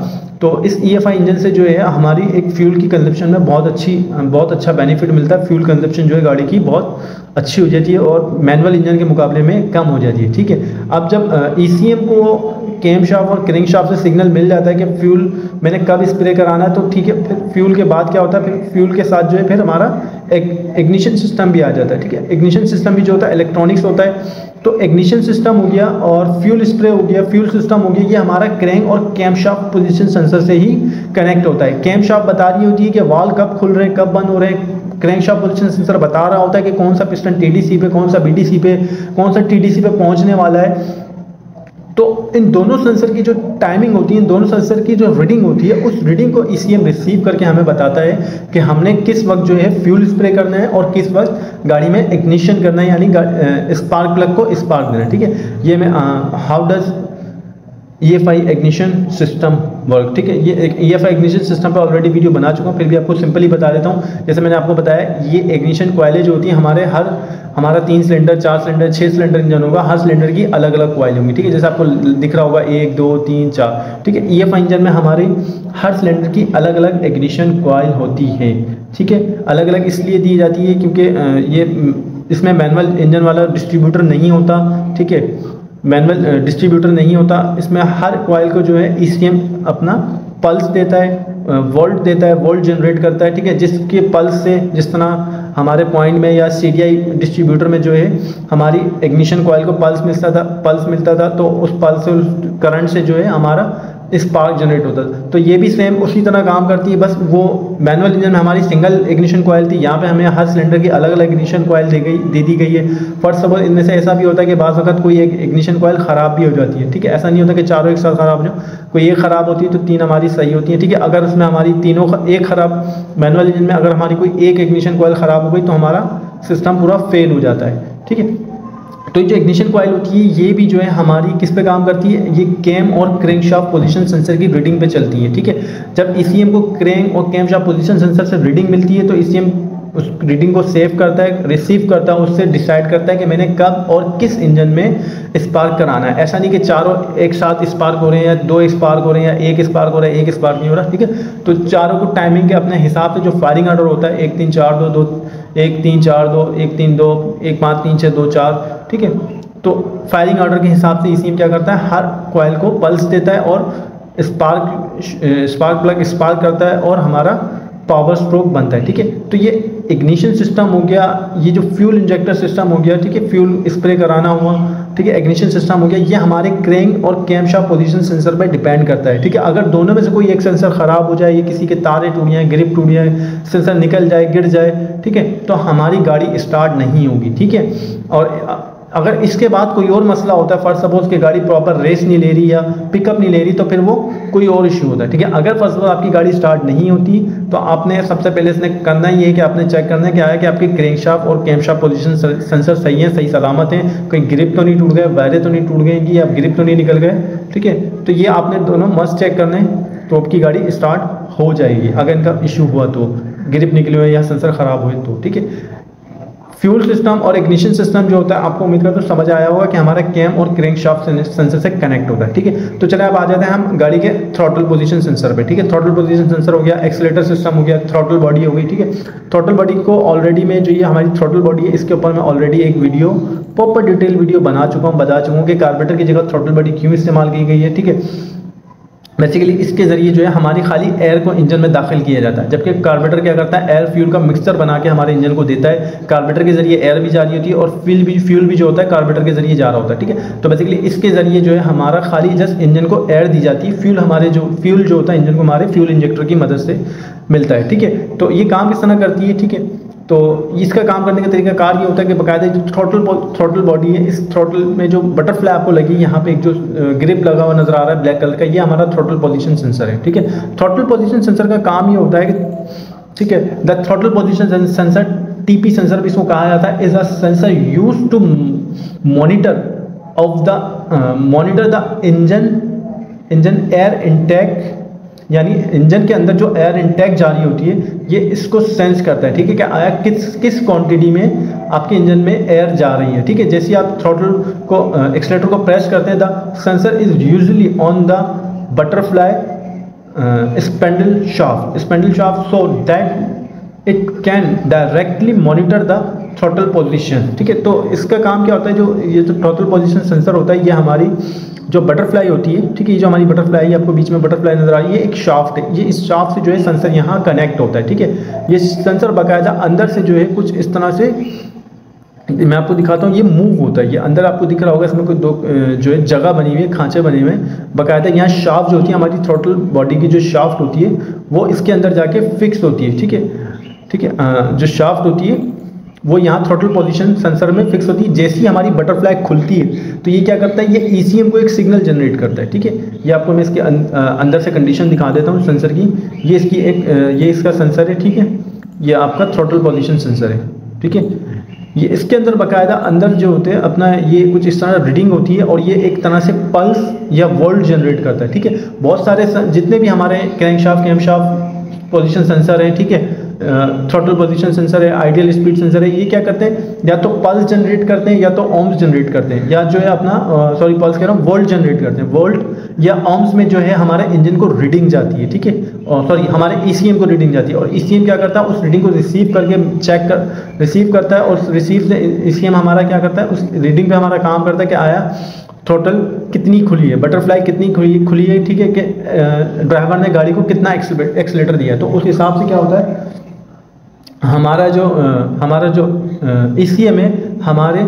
तो इस EFI इंजन से जो है हमारी एक फ्यूल की कंजप्शन में बहुत अच्छा बेनिफिट मिलता है। फ्यूल कंजप्शन जो है गाड़ी की बहुत अच्छी हो जाती है और मैनुअल इंजन के मुकाबले में कम हो जाती है, ठीक है। अब जब ECM को कैमशाफ्ट और क्रैंकशाफ्ट से सिग्नल मिल जाता है कि फ्यूल मैंने कब स्प्रे कराना है तो ठीक है, फिर फ्यूल के बाद क्या होता है, फिर फ्यूल के साथ जो है फिर हमारा एक इग्निशन सिस्टम भी आ जाता है, ठीक है। इग्निशन सिस्टम भी जो होता है इलेक्ट्रॉनिक्स होता है, तो इग्निशन सिस्टम हो गया और फ्यूल स्प्रे हो गया, फ्यूल सिस्टम हो गया, ये हमारा क्रैंक और कैमशाफ्ट पोजीशन सेंसर से ही कनेक्ट होता है। कैमशाफ्ट बता रही होती है कि वाल्व कब खुल रहे हैं कब बंद हो रहे हैं, क्रैंकशाफ्ट पोजीशन सेंसर बता रहा होता है कि कौन सा पिस्टन टीडीसी पे, कौन सा बीडीसी पे, कौन सा टीडीसी पे पहुंचने वाला है। तो इन दोनों सेंसर की जो टाइमिंग होती है, इन दोनों सेंसर की जो रीडिंग होती है, उस रीडिंग को ECM रिसीव करके हमें बताता है कि हमने किस वक्त जो है फ्यूल स्प्रे करना है और किस वक्त गाड़ी में इग्निशन करना है, यानी स्पार्क प्लग को स्पार्क देना है, ठीक है। ये मैं how does EFI ignition system work, ठीक है। ये EFI इग्निशन सिस्टम पे ऑलरेडी वीडियो बना चुका हूँ, फिर भी आपको सिंपली बता देता हूँ। जैसे मैंने आपको बताया, ये इग्निशन कॉइलें जो होती है हमारा 3 सिलेंडर, 4 सिलेंडर, 6 सिलेंडर इंजन होगा, हर सिलेंडर की अलग अलग कॉइल होंगी, ठीक है। जैसे आपको दिख रहा होगा 1 2 3 4, ठीक है। EFI इंजन में हमारे हर सिलेंडर की अलग अलग इग्निशन कॉइल होती है, ठीक है। अलग अलग इसलिए दी जाती है क्योंकि ये इसमें मैनुअल इंजन वाला डिस्ट्रीब्यूटर नहीं होता, ठीक है। मैनुअल डिस्ट्रीब्यूटर नहीं होता इसमें। हर कॉइल को जो है ECM अपना पल्स देता है, वोल्ट देता है, वोल्ट जनरेट करता है, ठीक है। जिसके पल्स से, जिस तरह हमारे पॉइंट में या CDI डिस्ट्रीब्यूटर में जो है हमारी इग्निशन कॉइल को पल्स मिलता था, तो उस पल्स से, उस करंट से जो है हमारा स्पार्क जनरेट होता था। तो ये भी सेम उसी तरह काम करती है, बस वो मैनुअल इंजन में हमारी सिंगल इग्निशन कॉइल थी, यहाँ पे हमें हर सिलेंडर की अलग अलग इग्निशन कॉइल दे दी गई है। फर्स्ट ऑफ ऑल इनमें से ऐसा भी होता है कि बाज़ वक़्त कोई एक इग्निशन कॉइल ख़राब भी हो जाती है, ठीक है। ऐसा नहीं होता कि चारों एक साथ ख़राब हो जाए, कोई एक ख़राब होती है तो 3 हमारी सही होती है, ठीक है। अगर उसमें हमारी तीनों एक ख़राब, मैनुअल इंजन में अगर हमारी कोई एक इग्निशन कॉइल ख़राब हो गई तो हमारा सिस्टम पूरा फेल हो जाता है, ठीक है। तो जो इग्निशन कॉइल होती है ये भी जो है हमारी किस पे काम करती है, ये कैम और क्रैंकशाफ्ट पोजीशन सेंसर की रीडिंग पे चलती है, ठीक है। जब ECM को क्रैंक और कैमशाफ्ट पोजीशन सेंसर से रीडिंग मिलती है तो ECM उस रीडिंग को सेव करता है, रिसीव करता है, उससे डिसाइड करता है कि मैंने कब और किस इंजन में स्पार्क कराना है। ऐसा नहीं कि चारों एक साथ स्पार्क हो रहे हैं या 2 स्पार्क हो रहे हैं या 1 स्पार्क हो रहा है, 1 स्पार्क नहीं हो रहा, ठीक है। तो चारों को टाइमिंग के अपने हिसाब से जो फायरिंग ऑर्डर होता है 1 3 4 2 2 1 3 4 2 1 3 2 1 5 3 6 2 4, ठीक है। तो फायरिंग ऑर्डर के हिसाब से ECM क्या करता है, हर कॉइल को पल्स देता है और स्पार्क प्लग स्पार्क करता है और हमारा पावर स्ट्रोक बनता है, ठीक है। तो ये इग्निशन सिस्टम हो गया, ये जो फ्यूल इंजेक्टर सिस्टम हो गया, ठीक है, फ्यूल स्प्रे कराना हुआ, ठीक है, इग्निशन सिस्टम हो गया, ये हमारे क्रैंक और कैमशाफ्ट पोजीशन सेंसर पर डिपेंड करता है, ठीक है। अगर दोनों में से कोई एक सेंसर खराब हो जाए, ये किसी के तारे टूट जाए, ग्रिप टूट जाए, सेंसर निकल जाए, गिर जाए, ठीक है, तो हमारी गाड़ी स्टार्ट नहीं होगी, ठीक है। और अगर इसके बाद कोई और मसला होता है, फर्स्ट सपोज कि गाड़ी प्रॉपर रेस नहीं ले रही या पिकअप नहीं ले रही, तो फिर वो कोई और इश्यू होता है, ठीक है। अगर फर्स्ट सपोज आपकी गाड़ी स्टार्ट नहीं होती तो आपने सबसे पहले इसने करना ये है कि आपने चेक करना है क्या है कि आपके क्रैंकशाफ्ट और कैमशाफ्ट पोजीशन सेंसर सही हैं, सही सलामत हैं, कहीं ग्रिप तो नहीं टूट गए, वायरें तो नहीं टूट गए कि या ग्रिप तो नहीं निकल गए, ठीक है। तो ये आपने दोनों मस्ट चेक करने हैं, तो आपकी गाड़ी स्टार्ट हो जाएगी। अगर इनका इशू हुआ तो, ग्रिप निकले हुए या सेंसर ख़राब हुए तो, ठीक है। फ्यूल सिस्टम और इग्निशन सिस्टम जो होता है, आपको उम्मीद करता हूँ समझ आया होगा कि हमारा कैम और क्रैंकशाफ्ट सेंसर से कनेक्ट होता है, ठीक है। तो चले अब आ जाते हैं हम गाड़ी के थ्रॉटल पोजीशन सेंसर पे, ठीक है। थ्रॉटल पोजीशन सेंसर हो गया, एक्सीलरेटर सिस्टम हो गया, थ्रॉटल बॉडी हो गई, ठीक है। थ्रॉटल बॉडी को ऑलरेडी में जो ये हमारी थ्रॉटल बॉडी है, इसके ऊपर मैं ऑलरेडी एक वीडियो प्रॉपर डिटेल वीडियो बता चुका हूँ कि कार्बोरेटर की जगह थ्रॉटल बॉडी क्यों इस्तेमाल की गई है, ठीक है। बेसिकली इसके ज़रिए जो है हमारी खाली एयर को इंजन में दाखिल किया जाता है, जबकि कार्बोरेटर क्या करता है, एयर फ्यूल का मिक्सचर बना के हमारे इंजन को देता है। कार्बोरेटर के जरिए एयर भी जारी होती है और फ्यूल भी जो होता है कार्बोरेटर के जरिए जा रहा होता है, ठीक है। तो बेसिकली इसके ज़रिए जो है हमारा खाली जस्ट इंजन को एयर दी जाती है, फ्यूल जो होता है इंजन को हमारे फ्यूल इंजेक्टर की मदद से मिलता है, ठीक है। तो ये काम किस तरह करती है, ठीक है। तो इसका काम करने का तरीका कार ये होता है कि बाकायदा जो थ्रॉटल बॉडी है, इस थ्रॉटल में जो बटरफ्लाई आपको लगी, यहाँ पे एक जो ग्रिप लगा हुआ नजर आ रहा है ब्लैक कलर का, ये हमारा थ्रॉटल पोजीशन सेंसर है, ठीक है। थ्रॉटल पोजीशन सेंसर का काम ये होता है कि, ठीक है, the throttle position sensor, TP sensor भी इसको कहा जाता है, is a sensor used to monitor the engine air intake, यानी इंजन के अंदर जो एयर इनटेक जारी होती है ये इसको सेंस करता है, ठीक है, कि आया किस क्वांटिटी में आपके इंजन में एयर जा रही है, ठीक है। जैसे आप थ्रॉटल को एक्सीलरेटर को प्रेस करते हैं, the sensor is usually on the butterfly spindle shaft so that it can directly monitor the throttle position, ठीक है। तो इसका काम क्या होता है, जो ये जो थ्रॉटल पोजीशन सेंसर होता है, ये हमारी जो बटरफ्लाई होती है, ठीक है, ये जो हमारी बटरफ्लाई है, आपको बीच में बटरफ्लाई नजर आ रही है, ये एक शाफ्ट है, ये इस शाफ्ट से जो है सेंसर यहाँ कनेक्ट होता है, ठीक है। ये सेंसर बाकायदा अंदर से जो है कुछ इस तरह से, मैं आपको दिखाता हूँ, ये मूव होता है, ये अंदर आपको दिख रहा होगा, इसमें कोई दो जो है जगह बनी हुई है, खांचे बने हुए हैं, बाकायदा यहाँ शाफ्ट जो होती है, हमारी थ्रॉटल बॉडी की जो शाफ्ट होती है वो इसके अंदर जाके फिक्स होती है, ठीक है। जो शाफ्ट होती है वो यहाँ थ्रॉटल पोजीशन सेंसर में फिक्स होती है। जैसे ही हमारी बटरफ्लाई खुलती है तो ये क्या करता है, ये ECM को एक सिग्नल जनरेट करता है, ठीक है। ये आपको मैं इसके अंदर से कंडीशन दिखा देता हूँ सेंसर की। ये इसका सेंसर है, ठीक है, ये आपका थ्रॉटल पोजीशन सेंसर है, ठीक है। ये इसके अंदर बाकायदा अंदर जो होते हैं अपना ये कुछ इस तरह रीडिंग होती है और ये एक तरह से पल्स या वोल्ट जनरेट करता है, ठीक है। बहुत सारे जितने भी हमारे क्रैंकशाफ्ट कैमशाफ्ट पोजीशन सेंसर है, ठीक है, थ्रॉटल पोजीशन सेंसर है, आइडियल स्पीड सेंसर है, ये क्या करते हैं, या तो पल्स जनरेट करते हैं या तो ओम्स जनरेट करते हैं, या जो है अपना सॉरी पल्स कह रहा हूँ, वोल्ट जनरेट करते हैं। वोल्ट या ओम्स में जो है हमारे इंजन को रीडिंग जाती है, ठीक है, सॉरी हमारे ईसीएम को रीडिंग जाती है, और ईसीएम क्या करता है, उस रीडिंग को रिसीव करके रिसीव करता है, और रिसीव से ईसीएम हमारा क्या करता है, उस रीडिंग पे हमारा काम करता है कि आया थ्रोटल कितनी खुली है, बटरफ्लाई कितनी खुली है, ठीक है, कि ड्राइवर ने गाड़ी को कितना एक्सीलरेटर दिया है। तो उस हिसाब से क्या होता है, हमारा जो ईसीएम है हमारे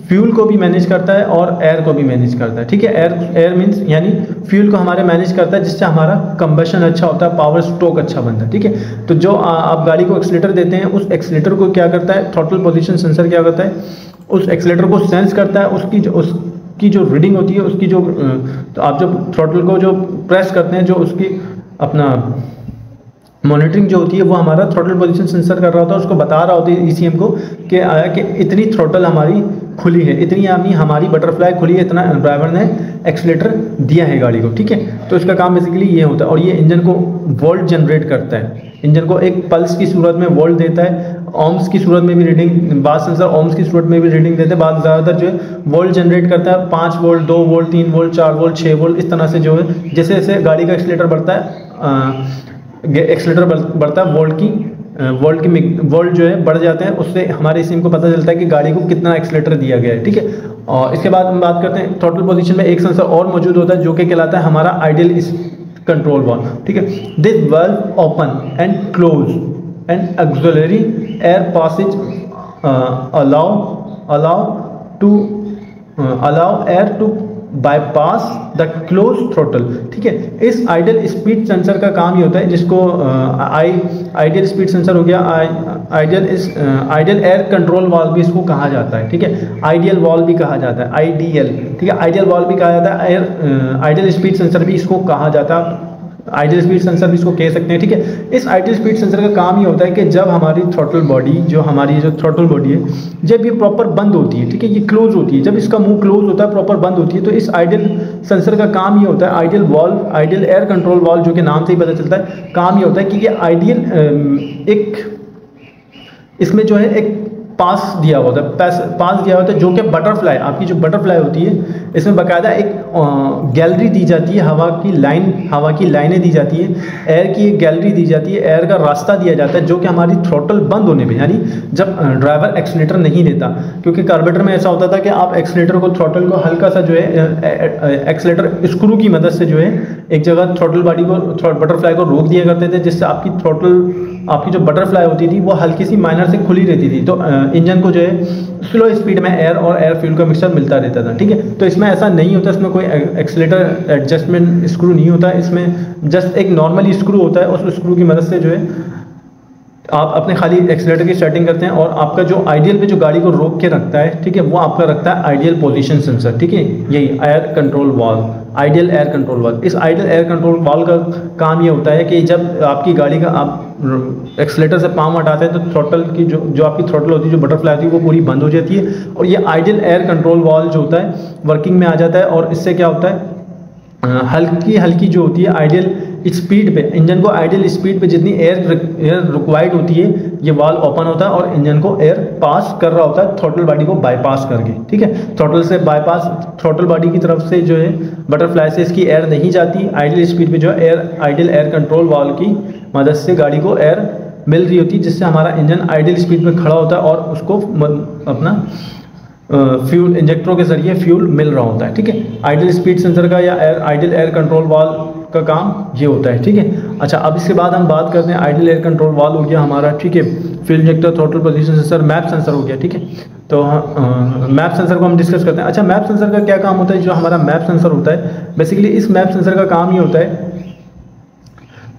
फ्यूल को भी मैनेज करता है और एयर को भी मैनेज करता है, ठीक है। एयर मीन्स यानी फ्यूल को हमारे मैनेज करता है, जिससे हमारा कंबशन अच्छा होता है, पावर स्ट्रोक अच्छा बनता है, ठीक है। तो जो आप गाड़ी को एक्सीलरेटर देते हैं, उस एक्सीलरेटर को क्या करता है, थ्रॉटल पोजीशन सेंसर क्या करता है, उस एक्सीलरेटर को सेंस करता है, उसकी जो रीडिंग होती है, उसकी जो तो आप जब थ्रॉटल को जो प्रेस करते हैं, जो उसकी अपना मॉनिटरिंग जो होती है वो हमारा थ्रॉटल पोजीशन सेंसर कर रहा होता है, उसको बता रहा होता है ईसीएम को कि आया कि इतनी थ्रॉटल हमारी खुली है, इतनी यानी हमारी बटरफ्लाई खुली है, इतना ड्राइवर ने एक्सीलरेटर दिया है गाड़ी को, ठीक है। तो इसका काम बेसिकली ये होता है, और ये इंजन को वोल्ट जनरेट करता है, इंजन को एक पल्स की सूरत में वोल्ट देता है, ओम्स की सूरत में भी रीडिंग, बाद सेंसर ओम्स की सूरत में भी रीडिंग देते हैं, बाद ज़्यादातर जो है वोल्ट जनरेट करता है, 5 volt, 2 volt, 3 volt, 4 volt, 6 volt, इस तरह से जो है जैसे जैसे गाड़ी का एक्सीलरेटर बढ़ता है, एक्सीलरेटर बढ़ता है, वोल्ट जो है बढ़ जाते हैं, उससे हमारे इसी को पता चलता है कि गाड़ी को कितना एक्सीलरेटर दिया गया है, ठीक है। और इसके बाद हम बात करते हैं थ्रॉटल पोजीशन में एक सेंसर और मौजूद होता है जो कि कहलाता है हमारा आइडियल कंट्रोल वाल्व, ठीक है। This valve open and close and auxiliary air passage allow air to bypass the close throttle, ठीक है। इस आइडियल स्पीड सेंसर का काम ये होता है, जिसको आइडियल स्पीड सेंसर हो गया, आइडियल एयर कंट्रोल वाल्व भी इसको कहा जाता है, ठीक है। आइडियल वाल्व भी कहा जाता है, आइडियल, ठीक है, आइडियल वाल्व भी कहा जाता है, आइडियल स्पीड सेंसर भी इसको कहा जाता है, आइडियल स्पीड सेंसर भी इसको कह सकते हैं, ठीक है। इस आइडियल स्पीड सेंसर का काम ये होता है कि जब हमारी थ्रॉटल बॉडी जो थ्रॉटल बॉडी है, जब ये प्रॉपर बंद होती है, ठीक है, ये क्लोज होती है, जब इसका मुंह क्लोज होता है, प्रॉपर बंद होती है, तो इस आइडियल सेंसर का काम ये होता है, ideal valve, ideal air control valve जो कि नाम से ही पता चलता है, काम ये होता है कि ये आइडियल इसमें जो है एक पास दिया होता है, जो कि बटरफ्लाई, आपकी जो बटरफ्लाई होती है, इसमें बाकायदा एक गैलरी दी जाती है, हवा की लाइनें दी जाती है, एयर की एक गैलरी दी जाती है, एयर का रास्ता दिया जाता है, जो कि हमारी थ्रॉटल बंद होने पे, यानी जब ड्राइवर एक्सीलरेटर नहीं देता, क्योंकि कार्बोरेटर में ऐसा होता था कि आप एक्सीलरेटर को, थ्रॉटल को हल्का सा जो है एक्सीलरेटर स्क्रू की मदद से जो है एक जगह थ्रॉटल बॉडी को, बटरफ्लाई को रोक दिया करते थे, जिससे आपकी जो बटरफ्लाई होती थी वो हल्की सी माइनर से खुली रहती थी, तो इंजन को जो है स्लो स्पीड में एयर और एयर फ्यूल का मिक्सचर मिलता रहता था, ठीक है। तो इसमें ऐसा नहीं होता, इसमें कोई एक्सीलरेटर एडजस्टमेंट स्क्रू नहीं होता, इसमें जस्ट एक नॉर्मली स्क्रू होता है, उस स्क्रू की मदद से जो है आप अपने खाली एक्सीलरेटर की सेटिंग करते हैं, और आपका जो आइडियल पे जो गाड़ी को रोक के रखता है, ठीक है, वो आपका रखता है आइडियल पोजीशन सेंसर, ठीक है, यही air control valve, ideal air control valve. इस आइडियल एयर कंट्रोल वाल्व का काम ये होता है कि जब आपकी गाड़ी का आप एक्सीलरेटर से पाँव हटाते हैं, तो थ्रॉटल की जो आपकी थ्रॉटल होती है, जो बटरफ्लाई होती है, वो पूरी बंद हो जाती है, और ये आइडियल एयर कंट्रोल वाल्व जो होता है वर्किंग में आ जाता है, और इससे क्या होता है, हल्की जो होती है आइडियल स्पीड पे, इंजन को आइडियल स्पीड पे जितनी एयर रिक्वायर्ड होती है, ये वाल्व ओपन होता है और इंजन को एयर पास कर रहा होता है, थ्रॉटल बॉडी को बाईपास करके, ठीक है। थ्रॉटल से बाईपास, थ्रॉटल बॉडी की तरफ से जो है बटरफ्लाई से इसकी एयर नहीं जाती, आइडियल स्पीड पे जो है आइडियल एयर कंट्रोल वाल्व की मदद से गाड़ी को एयर मिल रही होती है, जिससे हमारा इंजन आइडियल स्पीड पे खड़ा होता है और उसको अपना फ्यूल इंजेक्टरों के जरिए फ्यूल मिल रहा होता है, ठीक है। आइडियल स्पीड सेंसर का या आइडियल एयर कंट्रोल वाल्व का काम ये होता है, ठीक है। अच्छा, अब इसके बाद हम बात करते हैं, आइडियल एयर कंट्रोल वाल्व हो गया हमारा, ठीक है, fuel injector, throttle position sensor, MAP sensor हो गया, ठीक है। तो मैप सेंसर को हम डिस्कस करते हैं। अच्छा, मैप सेंसर का क्या काम होता है, जो हमारा मैप सेंसर होता है, बेसिकली इस मैप सेंसर का काम ये होता है,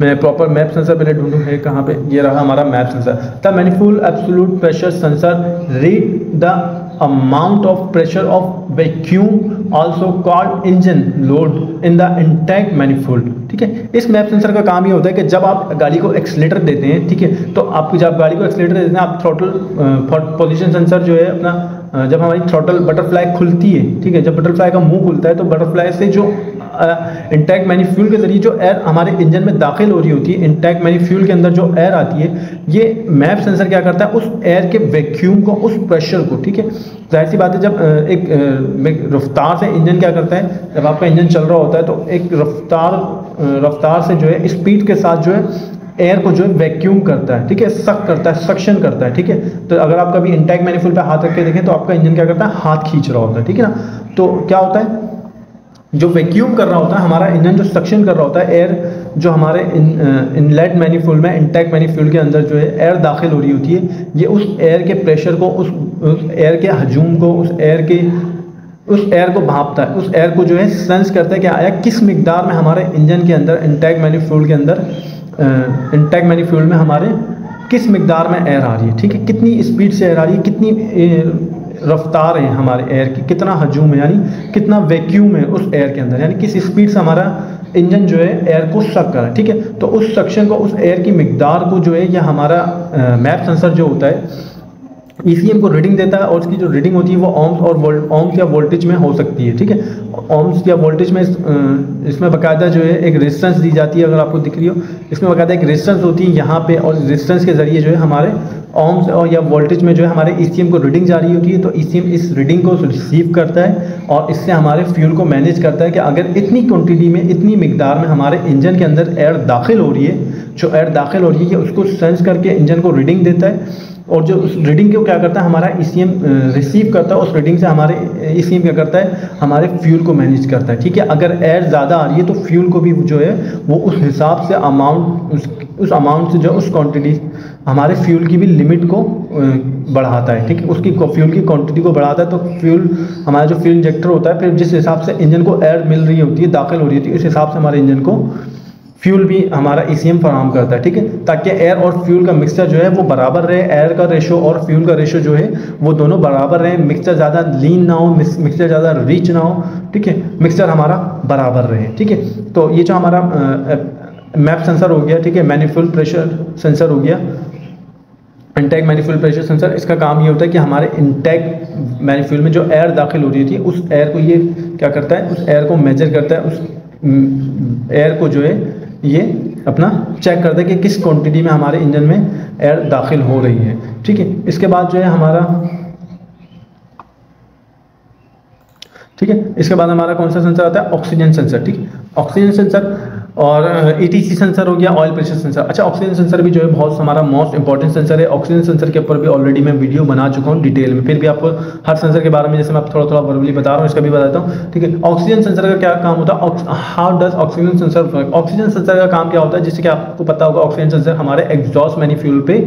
मैं प्रॉपर मैप सेंसर पहले ढूंढूं है कहाँ पे, ये रहा हमारा map sensor. The manifold absolute pressure sensor read the amount of pressure of vacuum also called engine load in the intake manifold। ठीक है, इस मैप सेंसर का काम ये होता है कि जब आप गाड़ी को एक्सीलेटर देते हैं, ठीक है, तो आप जब गाड़ी को एक्सीलेटर देते हैं आप थ्रॉटल पोजीशन सेंसर जो है अपना, जब हमारी थ्रॉटल बटरफ्लाई खुलती है, ठीक है, जब बटरफ्लाई का मुंह खुलता है तो बटरफ्लाई से जो इंटैक्ट मैन्युफ्यूल के जरिए जो एयर हमारे इंजन में दाखिल हो रही होती है, इंटैक्ट मैन्युफ्यूल के अंदर जो एयर आती है, ये मैप सेंसर क्या करता है, उस एयर के वैक्यूम को, उस प्रेशर को, ठीक है, जाहिर सी बात है जब एक रफ्तार से इंजन क्या करता है, जब आपका इंजन चल रहा होता है तो एक रफ्तार से जो है स्पीड के साथ जो है एयर को जो है वैक्यूम करता है, ठीक है, सक करता है, सक्शन करता है, ठीक है। तो अगर आप कभी इंटैक्ट मैनिफोल्ड पे हाथ रख के देखें तो आपका इंजन क्या करता है, हाथ खींच रहा होता है, ठीक है ना। तो क्या होता है, जो वैक्यूम कर रहा होता है हमारा इंजन, जो सक्शन कर रहा होता है एयर, जो हमारे इनलेट मैनिफोल्ड में, इंटैक्ट मैनिफोल्ड के अंदर जो है एयर दाखिल हो रही होती है, ये उस एयर के प्रेशर को, उस एयर के हजूम को, उस एयर को भांपता है, उस एयर को जो है सेंस करता है कि आया किस मिकदार में हमारे इंजन के अंदर, इंटैक्ट मैनिफोल्ड के अंदर, इंटैक्ट मैनिफोल्ड में हमारे किस मिकदार में एयर आ रही है, ठीक है, कितनी स्पीड से एयर आ रही है, कितनी रफ्तार है हमारे एयर की, कितना हजूम है, यानी कितना वैक्यूम है उस एयर के अंदर, यानी किस स्पीड से हमारा इंजन जो है एयर को सक कर रहा है, ठीक है। तो उस सक्शन को, उस एयर की मिकदार को जो है यह हमारा मैप सेंसर जो होता है ईसीएम को रीडिंग देता है, और उसकी जो रीडिंग होती है वो ओम्स या वोल्टेज में हो सकती है, ठीक है। ओम्स या वोल्टेज में इसमें बाकायदा जो है एक रेजिस्टेंस दी जाती है, अगर आपको दिख रही हो, इसमें बाकायदा एक रेजिस्टेंस होती है यहाँ पे, और रेजिस्टेंस के जरिए जो है हमारे ओम्स और या वोल्टेज में जो है हमारे ईसीएम को रीडिंग जा रही होती है। तो ईसीएम इस रीडिंग को रिसीव करता है और इससे हमारे फ्यूल को मैनेज करता है कि अगर इतनी क्वांटिटी में, इतनी मिकदार में हमारे इंजन के अंदर एयर दाखिल हो रही है, जो एयर दाखिल हो रही है उसको सेंस करके इंजन को रीडिंग देता है, और जो उस रीडिंग को क्या करता है हमारा ईसीएम रिसीव करता है, उस रीडिंग से हमारे ईसीएम क्या करता है, हमारे फ्यूल को मैनेज करता है, ठीक है। अगर एयर ज़्यादा आ रही है तो फ्यूल को भी जो है वो उस हिसाब से उस अमाउंट से जो उस क्वांटिटी हमारे फ्यूल की भी लिमिट को बढ़ाता है, ठीक है, उसकी फ्यूल की क्वांटिटी को बढ़ाता है। तो फ्यूल, हमारा जो फ्यूल इंजेक्टर होता है, फिर जिस हिसाब से इंजन को एयर मिल रही होती है, दाखिल हो रही होती है, उस हिसाब से हमारे इंजन को फ्यूल भी हमारा ईसीएम फराहम करता है, ठीक है, ताकि एयर और फ्यूल का मिक्सचर जो है वो बराबर रहे, एयर का रेशो और फ्यूल का रेशो जो है वो दोनों बराबर रहे, मिक्सचर ज़्यादा लीन ना हो, मिक्सचर ज़्यादा रिच ना हो, ठीक है, मिक्सचर हमारा बराबर रहे, ठीक है। तो ये जो हमारा मैप सेंसर हो गया, ठीक है, मैनिफोल्ड प्रेशर सेंसर हो गया, इंटैक्ट मैनिफोल्ड प्रेशर सेंसर, इसका काम ये होता है कि हमारे इंटैक्ट मैनिफोल्ड में जो एयर दाखिल हो रही होती है उस एयर को ये क्या करता है, उस एयर को मेजर करता है, उस एयर को जो है ये अपना चेक करता है कि किस क्वांटिटी में हमारे इंजन में एयर दाखिल हो रही है, ठीक है। इसके बाद जो है हमारा, ठीक है, इसके बाद हमारा कौन सा सेंसर आता है, ऑक्सीजन सेंसर, ठीक है, ऑक्सीजन सेंसर और ईटीसी सेंसर हो गया, ऑयल प्रेशर सेंसर। अच्छा, ऑक्सीजन सेंसर भी जो है बहुत हमारा मोस्ट इंपॉर्टेंट सेंसर है। ऑक्सीजन सेंसर के ऊपर भी ऑलरेडी मैं वीडियो बना चुका हूँ डिटेल में, फिर भी आपको हर सेंसर के बारे में जैसे मैं थोड़ा थोड़ा वर्बली बता रहा हूँ, इसका भी बताता हूँ, ठीक है। ऑक्सीजन सेंसर का क्या काम होता है, how does oxygen sensor work. Oxygen sensor का काम क्या होता है, जिससे कि आपको पता होगा ऑक्सीजन सेंसर हमारे एग्जॉस्ट मैनिफ्यूल पे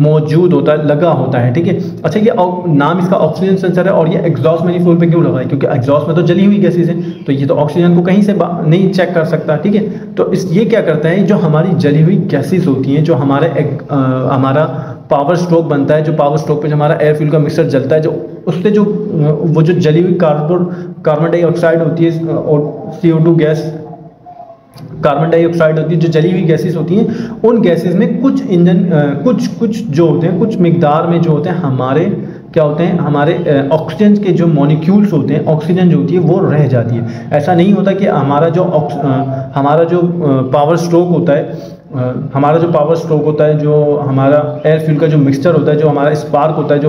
मौजूद होता है, लगा होता है, ठीक है। अच्छा, ये नाम इसका ऑक्सीजन सेंसर है, और ये एग्जॉस्ट मैनिफोल्ड पे क्यों लगा है, क्योंकि एग्जॉस्ट में तो जली हुई गैसेज है, तो ये तो ऑक्सीजन को कहीं से नहीं चेक कर सकता, ठीक है। तो ये क्या करता है, जो हमारी जली हुई गैसेज होती हैं, जो हमारा पावर स्ट्रोक बनता है, जो पावर स्ट्रोक पे जो हमारा एयर फ्यूल का मिक्सर जलता है, जो उससे जो वो जो जली हुई कार्बन डाइऑक्साइड होती है और CO2 गैस, कार्बन डाइऑक्साइड होती है, जो जली हुई गैसेस होती हैं, उन गैसेस में कुछ इंजन कुछ जो होते हैं, कुछ मिकदार में जो होते हैं हमारे क्या होते हैं, हमारे ऑक्सीजन के जो मॉलिक्यूल्स होते हैं, ऑक्सीजन जो होती है वो रह जाती है। ऐसा नहीं होता कि हमारा जो पावर स्ट्रोक होता है, जो हमारा एयर फ्यूल का जो मिक्सचर होता है, जो हमारा स्पार्क होता है,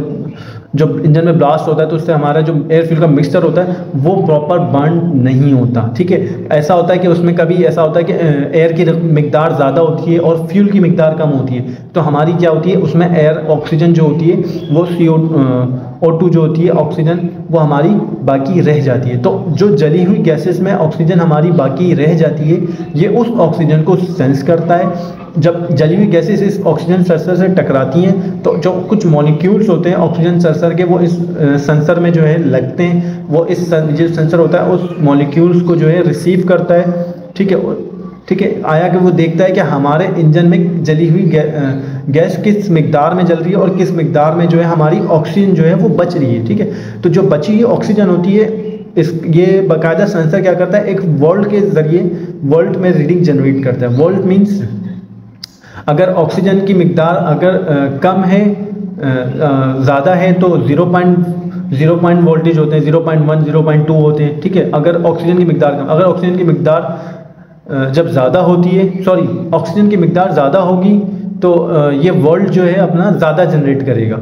जो इंजन में ब्लास्ट होता है, तो उससे हमारा जो एयर फ्यूल का मिक्सचर होता है वो प्रॉपर बर्न नहीं होता, ठीक है। ऐसा होता है कि उसमें कभी ऐसा होता है कि एयर की मिकदार ज़्यादा होती है और फ्यूल की मिकदार कम होती है, तो हमारी क्या होती है, उसमें एयर ऑक्सीजन जो होती है वो O2 जो होती है ऑक्सीजन, वो हमारी बाकी रह जाती है। तो जो जली हुई गैसेस में ऑक्सीजन हमारी बाकी रह जाती है, ये उस ऑक्सीजन को सेंस करता है। जब जली हुई गैसेस इस ऑक्सीजन सेंसर से टकराती हैं, तो जो कुछ मॉलिक्यूल्स होते हैं ऑक्सीजन सेंसर के, वो इस सेंसर में जो है लगते हैं, वो इस जो सेंसर होता है उस मॉलिक्यूल्स को जो है रिसीव करता है, ठीक है, ठीक है, आया कि वो देखता है कि हमारे इंजन में जली हुई गैस किस मिकदार में जल रही है और किस मिकदार में जो है हमारी ऑक्सीजन जो है वो बच रही है। ठीक है, तो जो बची हुई ऑक्सीजन होती है ये बाकायदा सेंसर क्या करता है, एक वोल्ट के ज़रिए वोल्ट में रीडिंग जनरेट करता है। वोल्ट मीन्स अगर ऑक्सीजन की मिकदार अगर कम है, ज़्यादा है तो 0.0 वोल्टेज होते हैं, 0.1 0.2 होते हैं। ठीक है, अगर ऑक्सीजन की मिकदार कम, अगर ऑक्सीजन की मिकदार जब ज़्यादा होती है, ऑक्सीजन की मिकदार ज़्यादा होगी तो ये वोल्ट जो है अपना ज़्यादा जनरेट करेगा।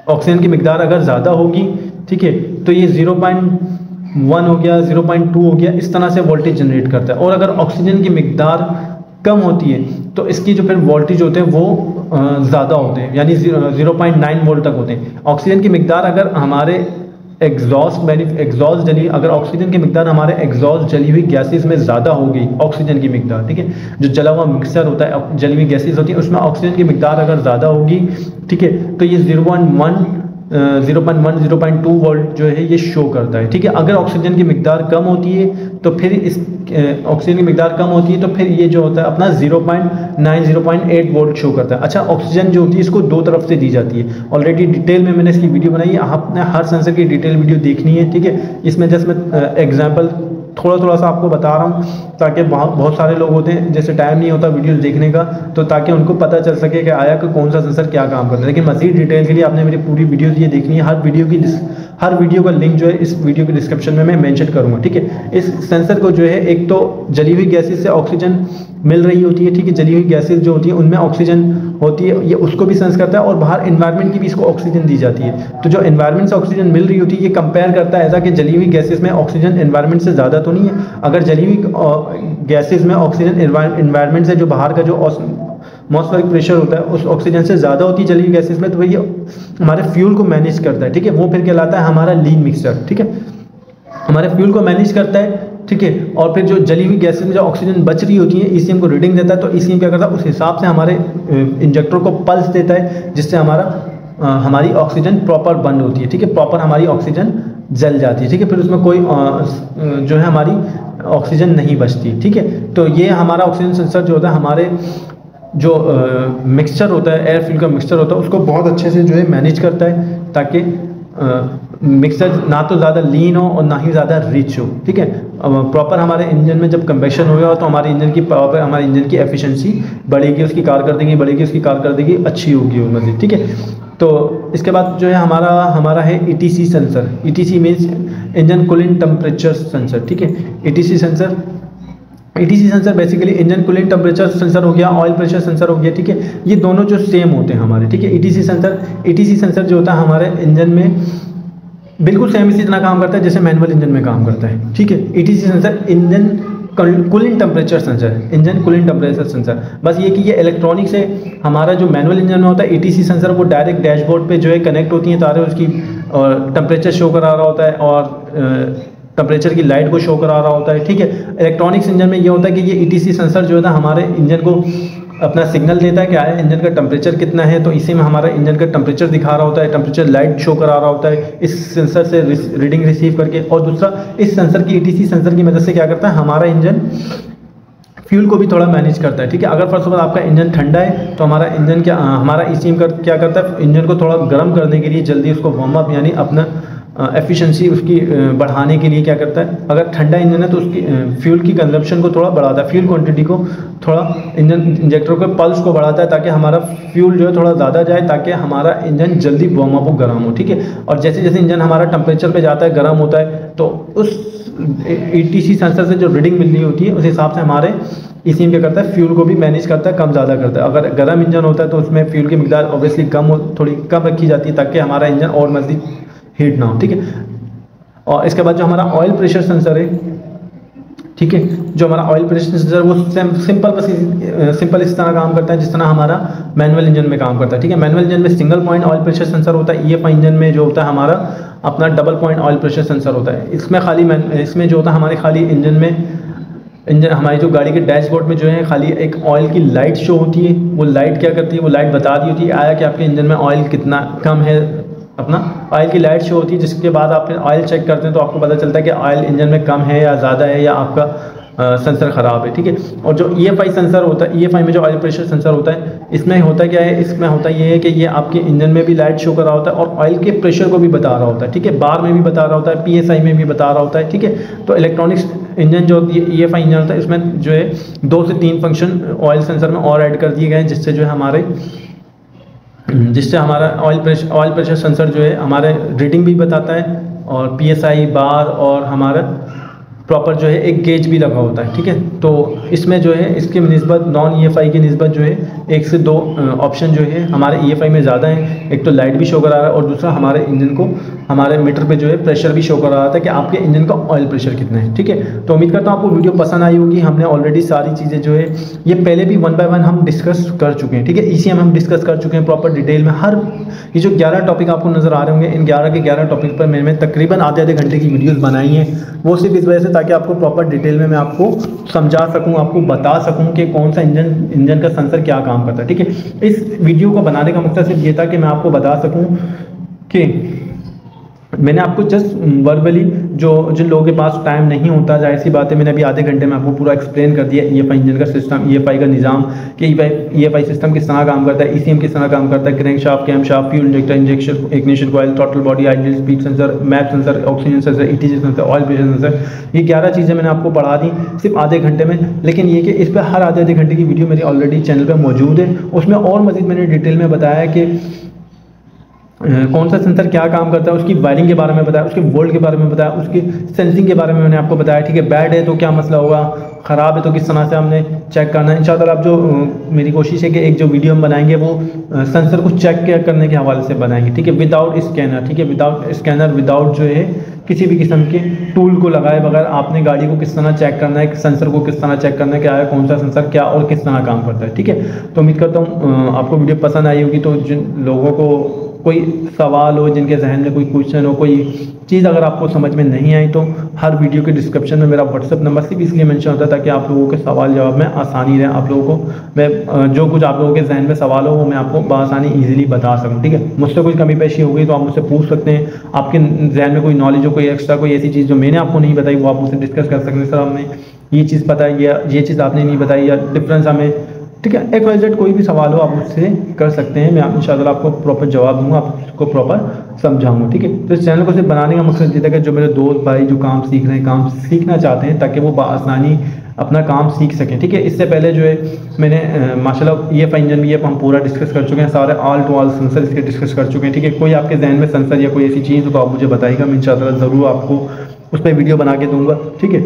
ऑक्सीजन की मिकदार अगर ज़्यादा होगी, ठीक है, तो ये 0.1 हो गया, 0.2 हो गया, इस तरह से वोल्टेज जनरेट करता है। और अगर ऑक्सीजन की मिकदार कम होती है तो इसकी जो फिर वोल्टेज होते हैं वो ज़्यादा होते हैं, यानी 0.9 वोल्ट तक होते हैं। ऑक्सीजन की मिकदार अगर हमारे एग्जॉस्ट जली, अगर ऑक्सीजन की मिकदार हमारे एग्जॉस्ट जली हुई गैसेस में ज़्यादा होगी, ऑक्सीजन की मिकदार, ठीक है, जो जला हुआ मिक्सर होता है, जली हुई गैसेस होती है, उसमें ऑक्सीजन की मिकदार अगर ज़्यादा होगी, ठीक है, तो ये 0.1 0.2 वोल्ट जो है ये शो करता है। ठीक है, अगर ऑक्सीजन की मिकदार कम होती है तो फिर इस ऑक्सीजन की मिकदार कम होती है तो फिर ये जो होता है अपना 0.9 0.8 वोल्ट शो करता है। अच्छा, ऑक्सीजन जो होती है इसको दो तरफ से दी जाती है, ऑलरेडी डिटेल में मैंने इसकी वीडियो बनाई है, आपने हर सेंसर की डिटेल वीडियो देखनी है। ठीक है, इसमें जस्ट मैं एग्जाम्पल थोड़ा सा आपको बता रहा हूँ ताकि बहुत सारे लोग होते हैं जैसे टाइम नहीं होता वीडियोस देखने का, तो ताकि उनको पता चल सके कि आया कि कौन सा सेंसर क्या काम करता है। लेकिन मज़ीद डिटेल के लिए आपने मेरी पूरी वीडियोस ये देखनी है। हर वीडियो का लिंक जो है इस वीडियो के डिस्क्रिप्शन में मैं मेंशन करूँगा। ठीक है, इस सेंसर को जो है एक तो जली हुई गैसेज से ऑक्सीजन मिल रही होती है, ठीक है, जली हुई गैसेज जो होती है उनमें ऑक्सीजन होती है, ये उसको भी सेंस करता है और बाहर एनवायरनमेंट की भी इसको ऑक्सीजन दी जाती है। तो जो एनवायरनमेंट से ऑक्सीजन मिल रही होती है ये कंपेयर करता है ऐसा कि जली हुई गैसेज में ऑक्सीजन एनवायरनमेंट से ज़्यादा तो नहीं है। अगर जली हुई गैसेज में ऑक्सीजन एनवायरनमेंट से जो बाहर का जो एटमॉस्फेरिक प्रेशर होता है उस ऑक्सीजन से ज़्यादा होती है जली हुई गैसेज में, तो ये हमारे फ्यूल को मैनेज करता है। ठीक है, वो फिर कहलाता है हमारा लीन मिक्सचर। ठीक है, हमारे फ्यूल को मैनेज करता है। ठीक है, और फिर जो जली हुई गैसेज में जो ऑक्सीजन बच रही होती है ईसीएम को रीडिंग देता है, तो ईसीएम क्या करता है उस हिसाब से हमारे इंजेक्टर को पल्स देता है जिससे हमारी ऑक्सीजन प्रॉपर बंद होती है। ठीक है, प्रॉपर हमारी ऑक्सीजन जल जाती है। ठीक है, फिर उसमें कोई जो है हमारी ऑक्सीजन नहीं बचती। ठीक है, तो ये हमारा ऑक्सीजन सेंसर जो होता है हमारे जो मिक्सचर होता है, एयर फ्यूल का मिक्सचर होता है, उसको बहुत अच्छे से जो है मैनेज करता है ताकि मिक्सर ना तो ज़्यादा लीन हो और ना ही ज़्यादा रिच हो। ठीक है, प्रॉपर हमारे इंजन में जब कंबेशन होगा तो हमारे इंजन की पावर, हमारे इंजन की एफिशिएंसी बढ़ेगी, उसकी कारकर्दगी बढ़ेगी, उसकी कारकर्दगी अच्छी होगी उनमें। ठीक है, तो इसके बाद जो है हमारा है ETC sensor. ETC means engine cooling temperature sensor. ठीक है, ETC sensor basically engine cooling temperature sensor हो गया, ऑयल प्रेशर सेंसर हो गया। ठीक है, ये दोनों जो सेम होते हैं हमारे। ठीक है, ETC सेंसर जो होता है हमारे इंजन में बिल्कुल सेम इसी तरह काम करता है जैसे मैनुअल इंजन में काम करता है। ठीक है, ETC sensor engine cooling temperature sensor, engine cooling temperature sensor, बस ये कि ये इलेक्ट्रॉनिक से हमारा जो मैनुअल इंजन में होता है ETC सेंसर वो डायरेक्ट डैशबोर्ड पे जो है कनेक्ट होती हैं तारे, उसकी और टेम्परेचर शो करा रहा होता है और टेम्परेचर की लाइट को शो करा रहा होता है। ठीक है, इलेक्ट्रॉनिक्स इंजन में ये होता है कि ये ETC सेंसर जो है ना हमारे इंजन को अपना सिग्नल देता है कि आया इंजन का टेम्परेचर कितना है, तो इसी में हमारा इंजन का टेम्परेचर दिखा रहा होता है, टेम्परेचर लाइट शो करा रहा होता है इस सेंसर से रीडिंग रिसीव करके। और दूसरा, इस सेंसर की ETC सेंसर की मदद से क्या करता है हमारा इंजन फ्यूल को भी थोड़ा मैनेज करता है। ठीक है, अगर फर्स्ट ऑफ ऑल आपका इंजन ठंडा है तो हमारा ECM क्या करता है इंजन को थोड़ा गर्म करने के लिए जल्दी उसको वार्म अप यानी अपना एफिशिएंसी उसकी बढ़ाने के लिए क्या करता है, अगर ठंडा इंजन है तो उसकी फ्यूल की कंजप्शन को थोड़ा बढ़ाता है, फ्यूल क्वांटिटी को थोड़ा इंजेक्टर के पल्स को बढ़ाता है ताकि हमारा फ्यूल जो है थोड़ा ज़्यादा जाए ताकि हमारा इंजन जल्दी वार्म अप हो, गर्म हो। ठीक है, और जैसे जैसे इंजन हमारा टेम्परेचर पे जाता है, गर्म होता है, तो उस ETC सेंसर से जो रीडिंग मिल रही होती है उस हिसाब से हमारे ECM क्या करता है फ्यूल को भी मैनेज करता है, कम ज़्यादा करता है। अगर गर्म इंजन होता है तो उसमें फ्यूल की मिकदार ऑब्वियसली थोड़ी कम रखी जाती है ताकि हमारा इंजन और मज़ीद हीट ना हो। ठीक है, और इसके बाद जो हमारा ऑयल प्रेशर सेंसर है, ठीक है, जो हमारा ऑयल प्रेशर सेंसर वो सिंपल इस तरह काम करता है जिस तरह हमारा मैनुअल इंजन में काम करता है। ठीक है, मैनुअल इंजन में single point oil pressure sensor होता है, EFI इंजन में जो होता है हमारा अपना double point oil pressure sensor होता है। इसमें जो होता है हमारे खाली इंजन हमारी जो गाड़ी के डैशबोर्ड में जो है खाली एक ऑयल की लाइट शो होती है, वो लाइट क्या करती है, वो लाइट बता दी होती है आया कि आपके इंजन में ऑयल कितना कम है, अपना ऑयल की लाइट शो होती है, जिसके बाद आप फिर ऑयल चेक करते हैं तो आपको पता चलता है कि ऑयल इंजन में कम है या ज़्यादा है, या आपका सेंसर ख़राब है, ठीक है। और जो EFI सेंसर होता है, EFI में जो ऑयल प्रेशर सेंसर होता है, इसमें होता क्या है, इसमें होता ये है कि ये आपके इंजन में भी लाइट शो कर रहा होता है और ऑयल के प्रेशर को भी बता रहा होता है, ठीक है। बार में भी बता रहा होता है, PSI में भी बता रहा होता है, ठीक है। तो इलेक्ट्रॉनिक्स इंजन जो EFI इंजन होता है, इसमें जो है 2 से 3 फंक्शन ऑयल सेंसर में और ऐड कर दिए गए हैं, जिससे जो है हमारा ऑयल प्रेशर सेंसर जो है हमारे रीडिंग भी बताता है और PSI बार और हमारा प्रॉपर जो है एक गेज भी लगा होता है, ठीक है। तो इसमें जो है इसके निस्बत नॉन EFI की निस्बत जो है 1 से 2 ऑप्शन जो है हमारे EFI में ज़्यादा है। एक तो लाइट भी शो करा रहा है और दूसरा हमारे इंजन को हमारे मीटर पे जो है प्रेशर भी शो कर रहा था कि आपके इंजन का ऑयल प्रेशर कितना है, ठीक है। तो उम्मीद करता हूँ आपको वीडियो पसंद आई होगी। हमने ऑलरेडी सारी चीज़ें जो है ये पहले भी 1 बाय 1 हम डिस्कस कर चुके हैं, ठीक है। ECM हम डिस्कस कर चुके हैं प्रॉपर डिटेल में। हर ये जो 11 टॉपिक आपको नज़र आ रहे होंगे, इन 11 के 11 टॉपिक पर मैंने तकरीबन आधे घंटे की वीडियोज़ बनाई हैं, वो सिर्फ इस वजह से ताकि आपको प्रॉपर डिटेल में मैं आपको समझा सकूं, आपको बता सकूं कि कौन सा इंजन का सेंसर क्या काम करता है, ठीक है। इस वीडियो को बनाने का मकसद सिर्फ ये था कि मैं आपको बता सकूं कि मैंने आपको जस्ट वर्बली जिन लोगों के पास टाइम नहीं होता, जाहिर सी बात है, मैंने अभी आधे घंटे में आपको पूरा एक्सप्लेन कर दिया EFI इंजन का सिस्टम, EFI का निज़ाम कि EFI सिस्टम किस तरह काम करता है, ECM किस तरह काम करता है, crank shaft, cam shaft, fuel injector, injection, ignition coil, throttle body, ideal speed sensor, MAP sensor, oxygen sensor, ETG sensor, oil pressure sensor, ये 11 चीज़ें मैंने आपको पढ़ा दी सिर्फ आधे घंटे में। लेकिन ये कि इस पर हर आधे घंटे की वीडियो मेरी ऑलरेडी चैनल पर मौजूद है, उसमें और मज़ीद मैंने डिटेल में बताया कि कौन सा सेंसर क्या काम करता है, उसकी वायरिंग के बारे में बताया, उसके वोल्ट के बारे में बताया, उसकी सेंसिंग के बारे में मैंने आपको बताया, ठीक है। बैड है तो क्या मसला होगा, ख़राब है तो किस तरह से हमने चेक करना है। इंशाल्लाह आप जो मेरी कोशिश है कि एक जो वीडियो हम बनाएंगे वो सेंसर को चेक करने के हवाले से बनाएंगे, ठीक है, विदाउट स्कैनर, ठीक है, विदाउट स्कैनर, विदाउट जो है किसी भी किस्म के टूल को लगाए बगैर आपने गाड़ी को किस तरह चेक करना है, सेंसर को किस तरह चेक करना है, क्या है, कौन सा सेंसर क्या और किस तरह काम करता है, ठीक है। तो उम्मीद करता हूँ आपको वीडियो पसंद आई होगी। तो जिन लोगों को कोई सवाल हो, जिनके जहन में कोई क्वेश्चन हो, कोई चीज़ अगर आपको समझ में नहीं आई, तो हर वीडियो के डिस्क्रिप्शन में मेरा WhatsApp नंबर सिर्फ इसलिए मेंशन होता है ताकि आप लोगों के सवाल जवाब में आसानी रहे, आप लोगों को मैं जो कुछ आप लोगों के जहन में सवाल हो वो मैं आपको बआसानी ईजिली बता सकूँ, ठीक है। मुझसे कोई कमी पेशी हो गई तो आप मुझसे पूछ सकते हैं। आपके जहन में कोई नॉलेज हो, कोई एक्स्ट्रा कोई ऐसी चीज़ जो मैंने आपको नहीं बताई, वो आप मुझसे डिस्कस कर सकते हैं। सर हमें ये चीज़ पता है या ये चीज़ आपने नहीं बताई या डिफरेंस हमें, ठीक है, XYZ कोई भी सवाल हो आप मुझसे कर सकते हैं। मैं इंशाल्लाह आपको प्रॉपर जवाब दूंगा, आपको प्रॉपर समझाऊंगा, ठीक है। तो इस चैनल को सिर्फ बनाने का मकसद ये था कि जो मेरे दोस्त भाई जो काम सीख रहे हैं, काम सीखना चाहते हैं, ताकि वो बआसानी अपना काम सीख सकें, ठीक है। इससे पहले जो है मैंने माशाल्लाह EFI इंजन भी हम पूरा डिस्कस कर चुके हैं, सारे ऑल टू ऑल सेंसर इसके डिस्कस कर चुके हैं, ठीक है। कोई आपके जहन में सेंसर या कोई ऐसी चीज़ हो तो आप मुझे बताइएगा, मैं इंशाल्लाह ज़रूर आपको उस पर वीडियो बना के दूँगा, ठीक है।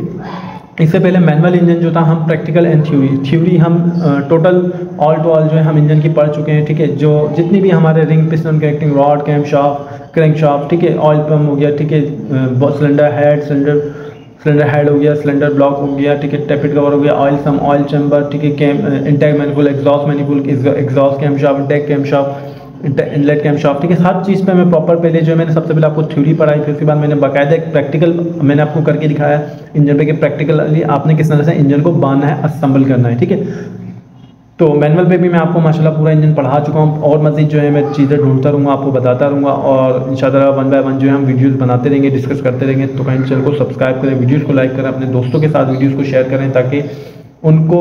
इससे पहले मैनुअल इंजन जो था हम प्रैक्टिकल एंड थ्योरी हम टोटल ऑल टू ऑल जो है हम इंजन की पढ़ चुके हैं, ठीक है। जो जितनी भी हमारे ring, piston, connecting rod, cam shaft, crank shaft, ठीक है, ऑयल पम्प हो गया, ठीक है, सिलेंडर हेड हो गया, सिलेंडर ब्लॉक हो गया, ठीक है, टैपिट कवर हो गया, ऑयल सम, ऑयल चैम्बर, ठीक है, cam intake manifold, exhaust manifold, exhaust cam shaft, deck cam shaft, inlet cam shaft, ठीक है। हर चीज़ पे मैं प्रॉपर पहले जो है मैंने सबसे पहले आपको थ्योरी पढ़ाई, फिर उसके बाद मैंने बाकायदा एक प्रैक्टिकल मैंने आपको करके दिखाया इंजन पे कि प्रैक्टिकली आपने किस तरह से इंजन को बांधना है, असेंबल करना है, ठीक है। तो मैनुअल पे भी मैं आपको माशाल्लाह पूरा इंजन पढ़ा चुका हूँ और मज़ीद जो है मैं चीज़ें ढूंढता रहूँगा, आपको बताता रहूँगा और इंशाल्लाह 1 बाय 1 जो है हम वीडियोस बनाते रहेंगे, डिस्कस करते रहेंगे। तो कहीं चैनल को सब्सक्राइब करें, वीडियोस को लाइक करें, अपने दोस्तों के साथ वीडियोस को शेयर करें ताकि उनको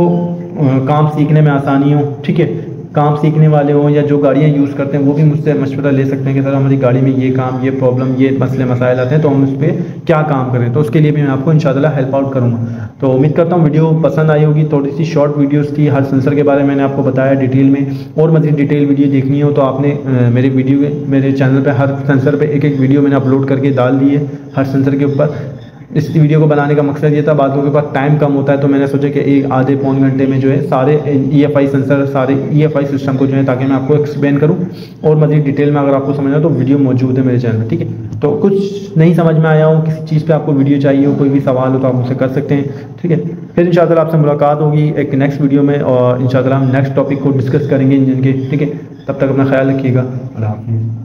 काम सीखने में आसानी हो, ठीक है। काम सीखने वाले हों या जो गाड़ियाँ यूज़ करते हैं वो भी मुझसे मशवरा ले सकते हैं कि सर हमारी गाड़ी में ये काम, ये प्रॉब्लम, ये मसले मसाइल आते हैं तो हम उस पर क्या काम करें, तो उसके लिए भी मैं आपको इंशाल्लाह हेल्प आउट करूँगा। तो उम्मीद करता हूँ वीडियो पसंद आई होगी। थोड़ी सी शॉर्ट वीडियोज़ थी, हर सेंसर के बारे में मैंने आपको बताया डिटेल में, और मज़ीद डिटेल वीडियो देखनी हो तो आपने मेरे चैनल पर हर सेंसर पर एक वीडियो मैंने अपलोड करके डाल दी है हर सेंसर के ऊपर। इस वीडियो को बनाने का मकसद ये था, बाद लोगों के पास टाइम कम होता है तो मैंने सोचा कि एक आधे पौन घंटे में जो है सारे EFI सेंसर, सारे EFI सिस्टम को जो है ताकि मैं आपको एक्सप्लेन करूं और मज़ीद डिटेल में अगर आपको समझना तो वीडियो मौजूद है मेरे चैनल में, ठीक है। तो कुछ नहीं समझ में आया हो, किसी चीज़ पे आपको वीडियो चाहिए हो, कोई भी सवाल हो तो आप मुझसे कर सकते हैं, ठीक है। फिर इंशाल्लाह आपसे मुलाकात होगी एक नेक्स्ट वीडियो में और इंशाल्लाह हम नेक्स्ट टॉपिक को डिस्कस करेंगे इंजन के, ठीक है। तब तक अपना ख्याल रखिएगा। अल्लाह हाफ़िज़।